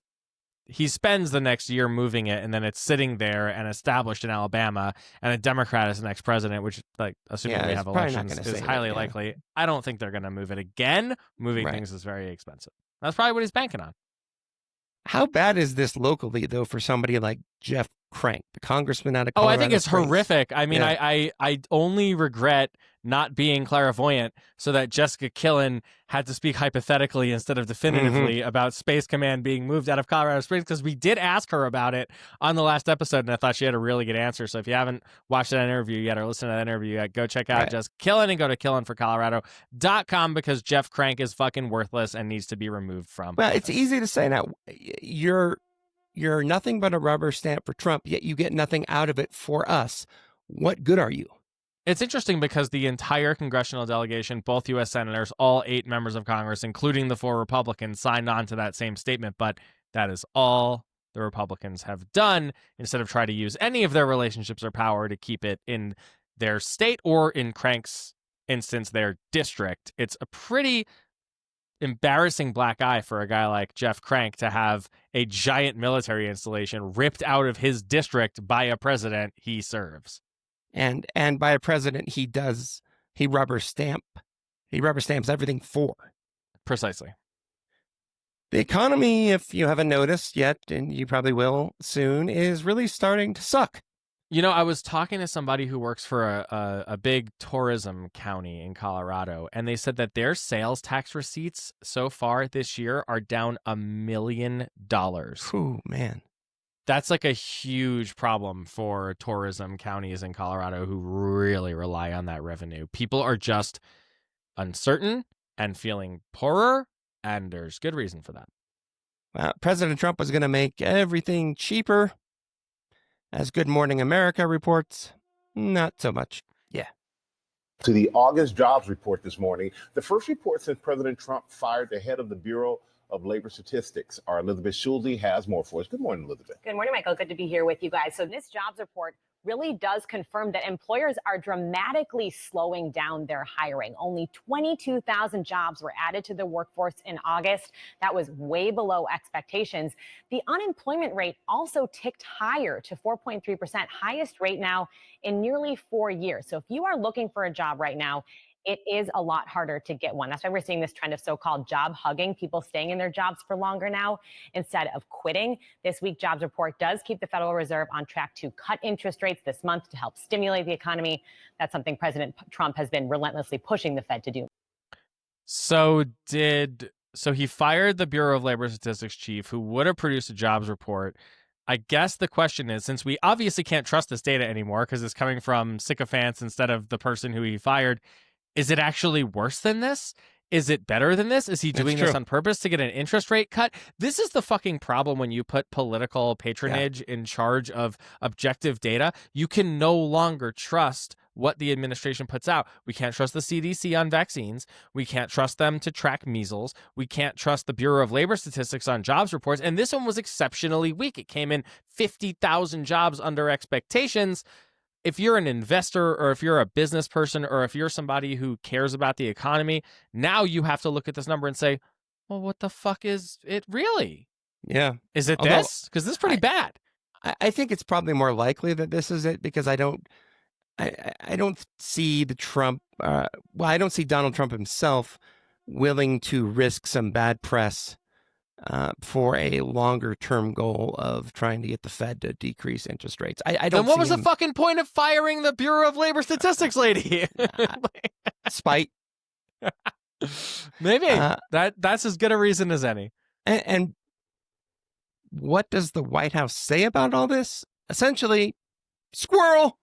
he spends the next year moving it and then it's sitting there and established in Alabama and a Democrat is the next president, which, like, assuming we have elections, is highly likely. I don't think they're going to move it again. Moving things is very expensive. That's probably what he's banking on. How bad is this locally, though, for somebody like Jeff Crank, the congressman out of Colorado? I think it's Springs? horrific. I mean, I only regret not being clairvoyant so that Jessica Killen had to speak hypothetically instead of definitively about Space Command being moved out of Colorado Springs, because we did ask her about it on the last episode, and I thought she had a really good answer. So if you haven't watched that interview yet or listened to that interview yet, go check out Jessica Killen and go to killenforcolorado.com because Jeff Crank is fucking worthless and needs to be removed from Well, office. it's easy to say now. You're nothing but a rubber stamp for Trump, yet you get nothing out of it for us. What good are you? It's interesting because the entire congressional delegation, both U.S. senators, all 8 members of Congress, including the 4 Republicans, signed on to that same statement. But that is all the Republicans have done instead of try to use any of their relationships or power to keep it in their state or, in Crank's instance, their district. It's a pretty embarrassing black eye for a guy like Jeff Crank to have a giant military installation ripped out of his district by a president he serves. And by a president he rubber stamps everything for. Precisely. The economy, if you haven't noticed yet, and you probably will soon, is really starting to suck. You know, I was talking to somebody who works for a big tourism county in Colorado, and they said that their sales tax receipts so far this year are down $1 million. Ooh, man. That's like a huge problem for tourism counties in Colorado who really rely on that revenue. People are just uncertain and feeling poorer, and there's good reason for that. President Trump was going to make everything cheaper. As Good Morning America reports, not so much. Yeah. To the August jobs report this morning, the first report since President Trump fired the head of the Bureau of Labor Statistics. Our Elizabeth Schulze has more for us. Good morning, Elizabeth. Good morning, Michael. Good to be here with you guys. So this jobs report really does confirm that employers are dramatically slowing down their hiring. Only 22,000 jobs were added to the workforce in August. That was way below expectations. The unemployment rate also ticked higher to 4.3%, highest rate now in nearly 4 years. So if you are looking for a job right now, it is a lot harder to get one. That's why we're seeing this trend of so-called job hugging, people staying in their jobs for longer now instead of quitting. This week, jobs report does keep the Federal Reserve on track to cut interest rates this month to help stimulate the economy. That's something President Trump has been relentlessly pushing the Fed to do. So he fired the Bureau of Labor Statistics chief who would have produced a jobs report. I guess the question is, since we obviously can't trust this data anymore because it's coming from sycophants instead of the person who he fired, is it actually worse than this? Is it better than this? Is he doing this on purpose to get an interest rate cut? This is the fucking problem when you put political patronage in charge of objective data. You can no longer trust what the administration puts out. We can't trust the CDC on vaccines. We can't trust them to track measles. We can't trust the Bureau of Labor Statistics on jobs reports. And this one was exceptionally weak. It came in 50,000 jobs under expectations. If you're an investor or if you're a business person or if you're somebody who cares about the economy, now you have to look at this number and say, well, what the fuck is it really? Yeah. Is it this? Because this is pretty bad. I think it's probably more likely that this is it because I don't see the Trump, I don't see Donald Trump himself willing to risk some bad press for a longer term goal of trying to get the Fed to decrease interest rates. I don't. Then what was the fucking point of firing the Bureau of Labor Statistics lady? Spite. Maybe that's as good a reason as any. And what does the White House say about all this? Essentially, squirrel.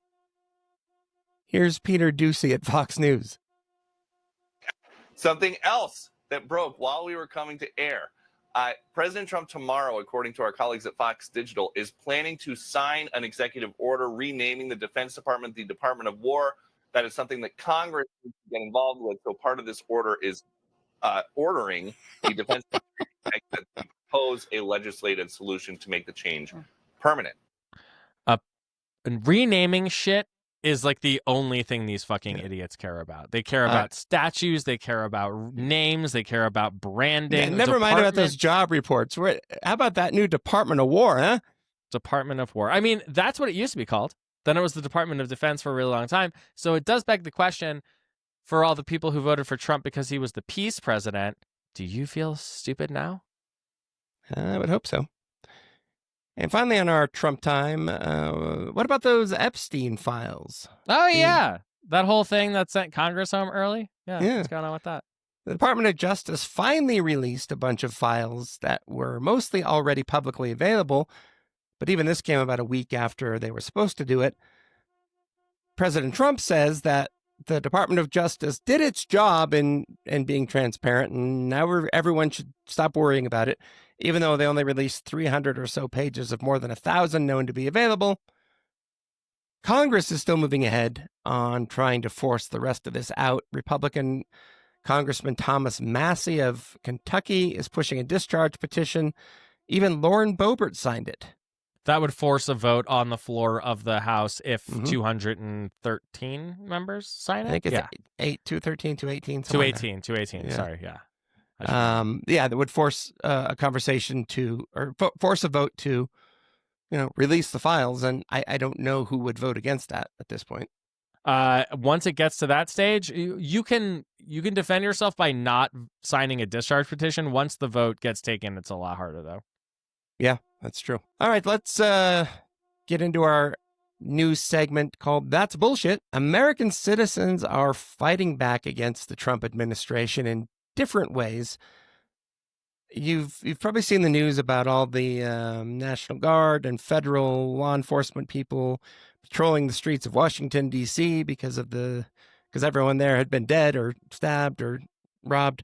Here's Peter Doocy at Fox News. Something else that broke while we were coming to air. President Trump tomorrow, according to our colleagues at Fox Digital, is planning to sign an executive order renaming the Defense Department the Department of War. That is something that Congress needs to get involved with. So part of this order is ordering the Defense Department to propose a legislative solution to make the change permanent. And renaming shit is like the only thing these fucking idiots care about. They care about statues. They care about names. They care about branding. Never mind about those job reports. How about that new Department of War, huh? Department of War. I mean, that's what it used to be called. Then it was the Department of Defense for a really long time. So it does beg the question for all the people who voted for Trump because he was the peace president. Do you feel stupid now? I would hope so. And finally, on our Trump time, what about those Epstein files? Oh, yeah. That whole thing that sent Congress home early? Yeah. What's going on with that? The Department of Justice finally released a bunch of files that were mostly already publicly available, but even this came about a week after they were supposed to do it. President Trump says that the Department of Justice did its job in being transparent, and now everyone should stop worrying about it. Even though they only released 300 or so pages of more than 1,000 known to be available, Congress is still moving ahead on trying to force the rest of this out. Republican Congressman Thomas Massey of Kentucky is pushing a discharge petition. Even Lauren Boebert signed it. That would force a vote on the floor of the House if 213 members sign it? I think it's 213, 218. 218. Yeah. Sorry, yeah. That would force a conversation force a vote to, release the files. And I don't know who would vote against that at this point. Once it gets to that stage, you can defend yourself by not signing a discharge petition. Once the vote gets taken, it's a lot harder, though. Yeah, that's true. All right, let's get into our news segment called That's Bullshit. American citizens are fighting back against the Trump administration in different ways. You've probably seen the news about all the National Guard and federal law enforcement people patrolling the streets of Washington, D.C. because everyone there had been dead or stabbed or robbed.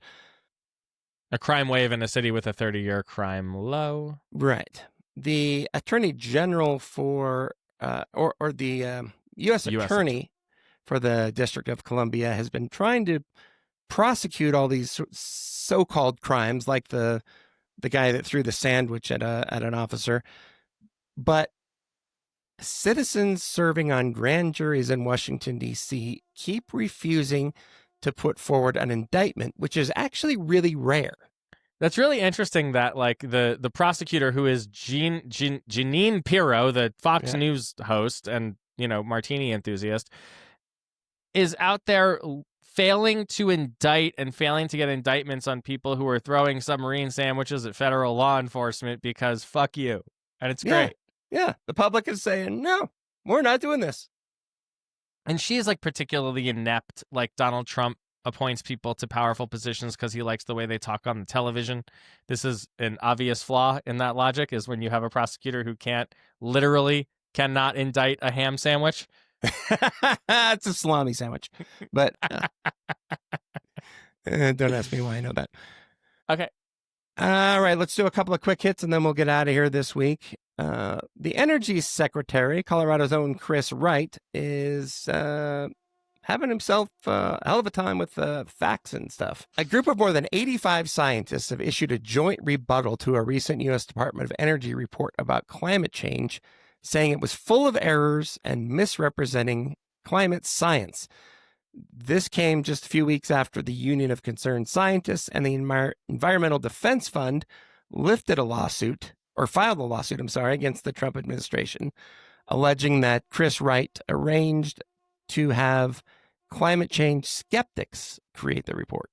A crime wave in a city with a 30-year crime low. Right. The attorney general for, or the U.S. attorney for the District of Columbia has been trying to prosecute all these so-called crimes, like the guy that threw the sandwich at an officer. But citizens serving on grand juries in Washington, D.C. keep refusing to put forward an indictment, which is actually really rare. That's really interesting that like the prosecutor, who is Jeanine Pirro, the Fox News host and, you know, martini enthusiast, is out there failing to indict and failing to get indictments on people who are throwing submarine sandwiches at federal law enforcement because fuck you. And it's great. Yeah. The public is saying, no, we're not doing this. And she is like particularly inept. Like Donald Trump appoints people to powerful positions because he likes the way they talk on the television. This is an obvious flaw in that logic, is when you have a prosecutor who cannot indict a ham sandwich. It's a salami sandwich. But don't ask me why I know that. Okay. All right, let's do a couple of quick hits and then we'll get out of here this week. The Energy Secretary, Colorado's own Chris Wright, is having himself a hell of a time with facts and stuff. A group of more than 85 scientists have issued a joint rebuttal to a recent U.S. Department of Energy report about climate change, saying it was full of errors and misrepresenting climate science. This came just a few weeks after the Union of Concerned Scientists and the Environmental Defense Fund filed a lawsuit, against the Trump administration, alleging that Chris Wright arranged to have climate change skeptics create the report.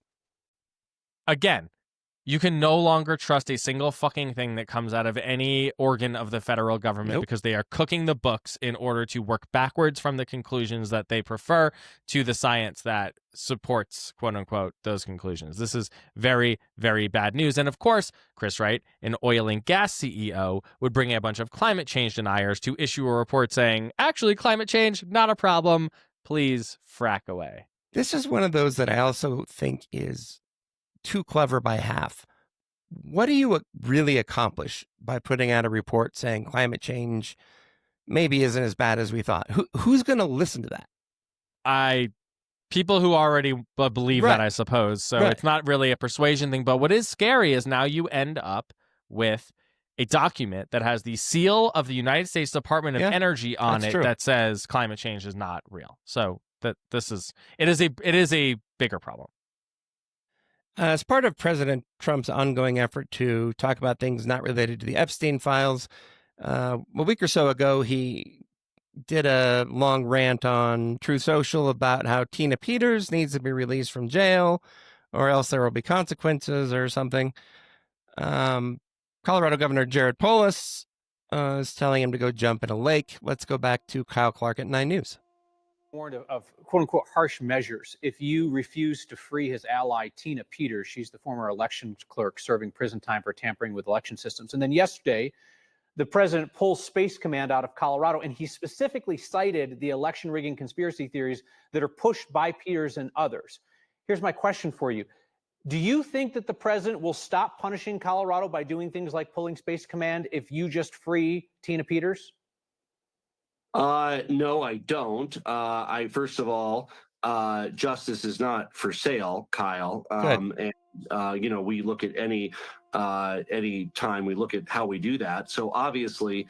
Again, you can no longer trust a single fucking thing that comes out of any organ of the federal government because they are cooking the books in order to work backwards from the conclusions that they prefer to the science that supports, quote unquote, those conclusions. This is very, very bad news. And of course, Chris Wright, an oil and gas CEO, would bring a bunch of climate change deniers to issue a report saying, actually, climate change, not a problem. Please frack away. This is one of those that I also think is too clever by half. What do you really accomplish by putting out a report saying climate change maybe isn't as bad as we thought? Who's going to listen to that? People who already believe that, I suppose. So it's not really a persuasion thing. But what is scary is now you end up with a document that has the seal of the United States Department of Energy on it that says climate change is not real. So it is a bigger problem. As part of President Trump's ongoing effort to talk about things not related to the Epstein files, a week or so ago, he did a long rant on Truth Social about how Tina Peters needs to be released from jail or else there will be consequences or something. Colorado Governor Jared Polis is telling him to go jump in a lake. Let's go back to Kyle Clark at 9 News. Warned of quote unquote harsh measures if you refuse to free his ally Tina Peters. She's the former elections clerk serving prison time for tampering with election systems. And then yesterday, the president pulls Space Command out of Colorado, and he specifically cited the election rigging conspiracy theories that are pushed by Peters and others. Here's my question for you. Do you think that the president will stop punishing Colorado by doing things like pulling Space Command if you just free Tina Peters? No, I don't. First of all, justice is not for sale, Kyle. And we look at any time we look at how we do that. So obviously,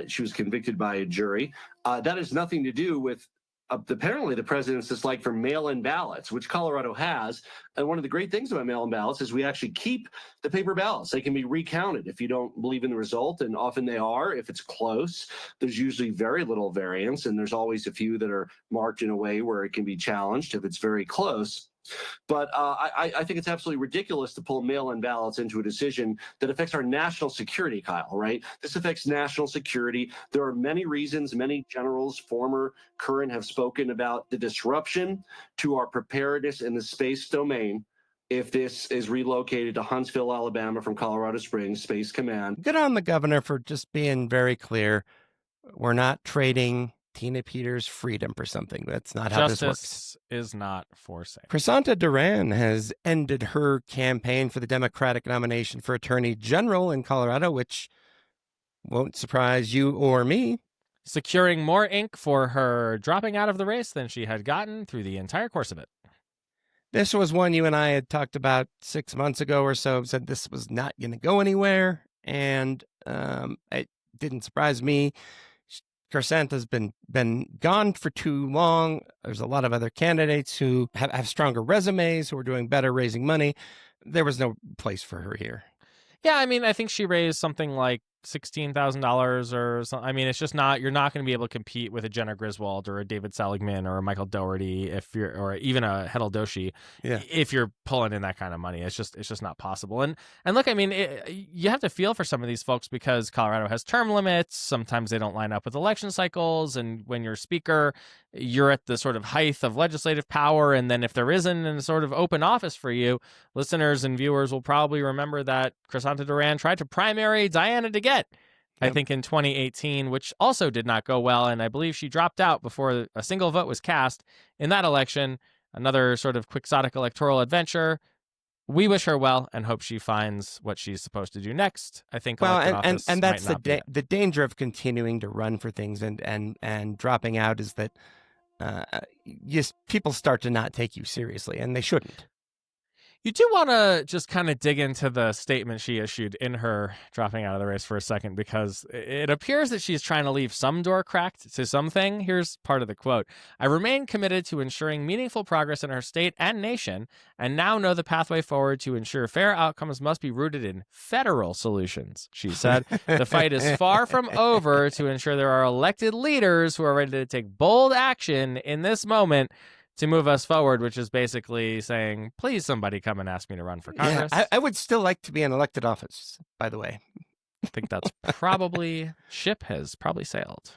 she was convicted by a jury. That has nothing to do with apparently the president's dislike for mail-in ballots, which Colorado has. And one of the great things about mail-in ballots is we actually keep the paper ballots. They can be recounted if you don't believe in the result, and often they are. If it's close, there's usually very little variance, and there's always a few that are marked in a way where it can be challenged if it's very close. But I think it's absolutely ridiculous to pull mail-in ballots into a decision that affects our national security, Kyle, right? This affects national security. There are many reasons. Many generals, former, current, have spoken about the disruption to our preparedness in the space domain if this is relocated to Huntsville, Alabama from Colorado Springs, Space Command. Good on the governor for just being very clear. We're not trading Tina Peters' freedom for something. That's not how this works. Justice is not for sale. Crisanta Duran has ended her campaign for the Democratic nomination for Attorney General in Colorado, which won't surprise you or me. Securing more ink for her dropping out of the race than she had gotten through the entire course of it. This was one you and I had talked about 6 months ago or so, said this was not going to go anywhere, and it didn't surprise me. Crisanta's been gone for too long. There's a lot of other candidates who have stronger resumes, who are doing better raising money. There was no place for her here. Yeah, I mean, I think she raised something like $16,000 or something. I mean, it's just not, you're not going to be able to compete with a Jenna Griswold or a David Seligman or a Michael Dougherty or even a Hetal Doshi if you're pulling in that kind of money. It's just not possible. And look, I mean, you have to feel for some of these folks because Colorado has term limits. Sometimes they don't line up with election cycles. And when you're speaker, you're at the sort of height of legislative power. And then if there isn't a sort of open office for you, listeners and viewers will probably remember that Crisanta Duran tried to primary Diana DeGette, I think in 2018, which also did not go well. And I believe she dropped out before a single vote was cast in that election. Another sort of quixotic electoral adventure. We wish her well and hope she finds what she's supposed to do next. I think and that's the danger of continuing to run for things and dropping out is that people start to not take you seriously, and they shouldn't. You do want to just kind of dig into the statement she issued in her dropping out of the race for a second, because it appears that she's trying to leave some door cracked to something. Here's part of the quote. I remain committed to ensuring meaningful progress in our state and nation, and now know the pathway forward to ensure fair outcomes must be rooted in federal solutions, she said. The fight is far from over to ensure there are elected leaders who are ready to take bold action in this moment to move us forward, which is basically saying, please, somebody come and ask me to run for Congress. Yeah, I would still like to be in elected office, by the way. I think that's ship has probably sailed.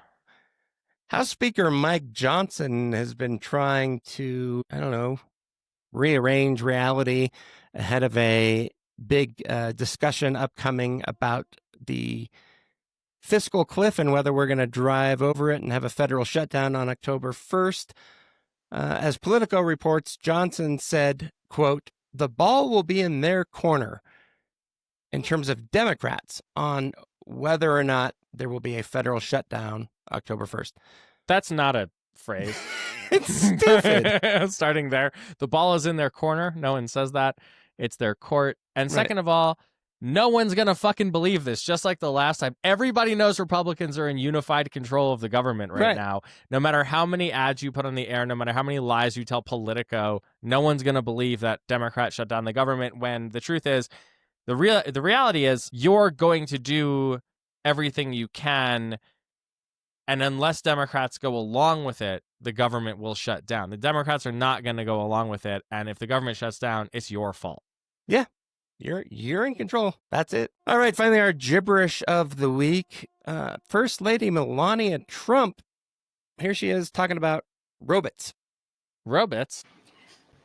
House Speaker Mike Johnson has been trying to, rearrange reality ahead of a big discussion upcoming about the fiscal cliff and whether we're going to drive over it and have a federal shutdown on October 1st. As Politico reports, Johnson said, quote, the ball will be in their corner in terms of Democrats on whether or not there will be a federal shutdown October 1st. That's not a phrase. It's stupid. Starting there. The ball is in their corner. No one says that. It's their court. And second of all, no one's going to fucking believe this. Just like the last time. Everybody knows Republicans are in unified control of the government right now. No matter how many ads you put on the air, no matter how many lies you tell Politico, no one's going to believe that Democrats shut down the government, when the truth is, the reality is you're going to do everything you can, and unless Democrats go along with it, the government will shut down. The Democrats are not going to go along with it, and if the government shuts down, it's your fault. Yeah. You're in control. That's it. All right, finally, our gibberish of the week. First Lady Melania Trump. Here she is talking about robots. Robots?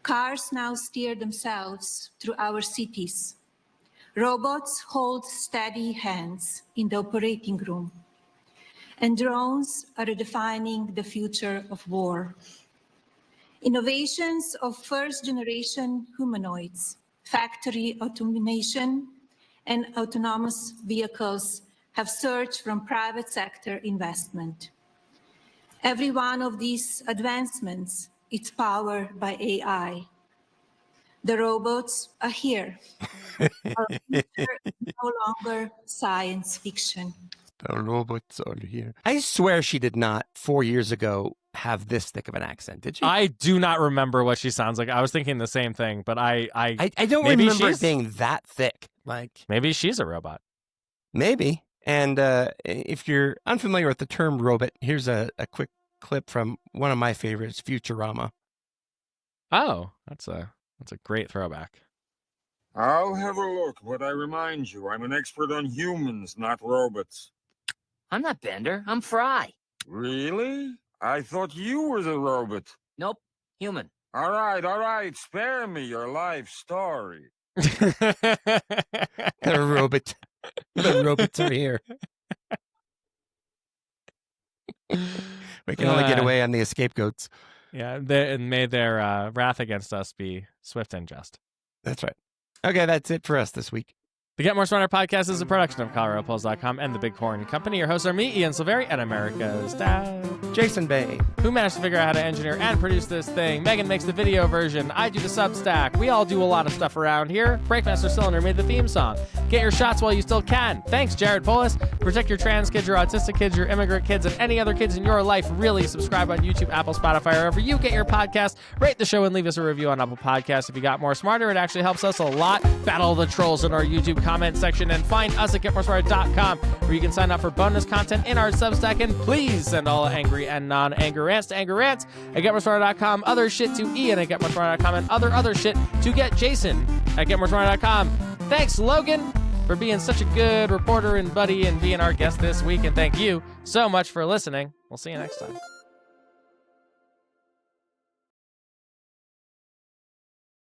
Cars now steer themselves through our cities. Robots hold steady hands in the operating room. And drones are redefining the future of war. Innovations of first-generation humanoids, factory automation, and autonomous vehicles have surged from private sector investment. Every one of these advancements is powered by AI. The robots are here. Our future is no longer science fiction. The robots are here. I swear she did not 4 years ago have this thick of an accent, did she? I do not remember what she sounds like. I was thinking the same thing, but I don't remember it being that thick. Like, maybe she's a robot. Maybe. And if you're unfamiliar with the term robot, here's a quick clip from one of my favorites, Futurama. Oh, that's a great throwback. I'll have a look, but I remind you, I'm an expert on humans, not robots. I'm not Bender. I'm Fry. Really? I thought you were the robot. Nope. Human. All right. Spare me your life story. The robots are here. We can only get away on the scapegoats. Yeah, and may their wrath against us be swift and just. That's right. Okay, that's it for us this week. The Get More Smarter podcast is a production of ColoradoPolls.com and the Big Horn Company. Your hosts are me, Ian Silveri, and America's Dad, Jason Bay, who managed to figure out how to engineer and produce this thing. Megan makes the video version. I do the Substack. We all do a lot of stuff around here. Breakmaster Cylinder made the theme song. Get your shots while you still can. Thanks, Jared Polis. Protect your trans kids, your autistic kids, your immigrant kids, and any other kids in your life. Really subscribe on YouTube, Apple, Spotify, wherever you get your podcast. Rate the show and leave us a review on Apple Podcasts. If you got more smarter, it actually helps us a lot. Battle the trolls in our YouTube comment section and find us at getmoresmarter.com, where you can sign up for bonus content in our Substack. And please send all angry and non-anger rants to anger rants at getmoresmarter.com, other shit to Ian at getmoresmarter.com, and other shit to get Jason at getmoresmarter.com. Thanks, Logan, for being such a good reporter and buddy and being our guest this week. And thank you so much for listening. We'll see you next time.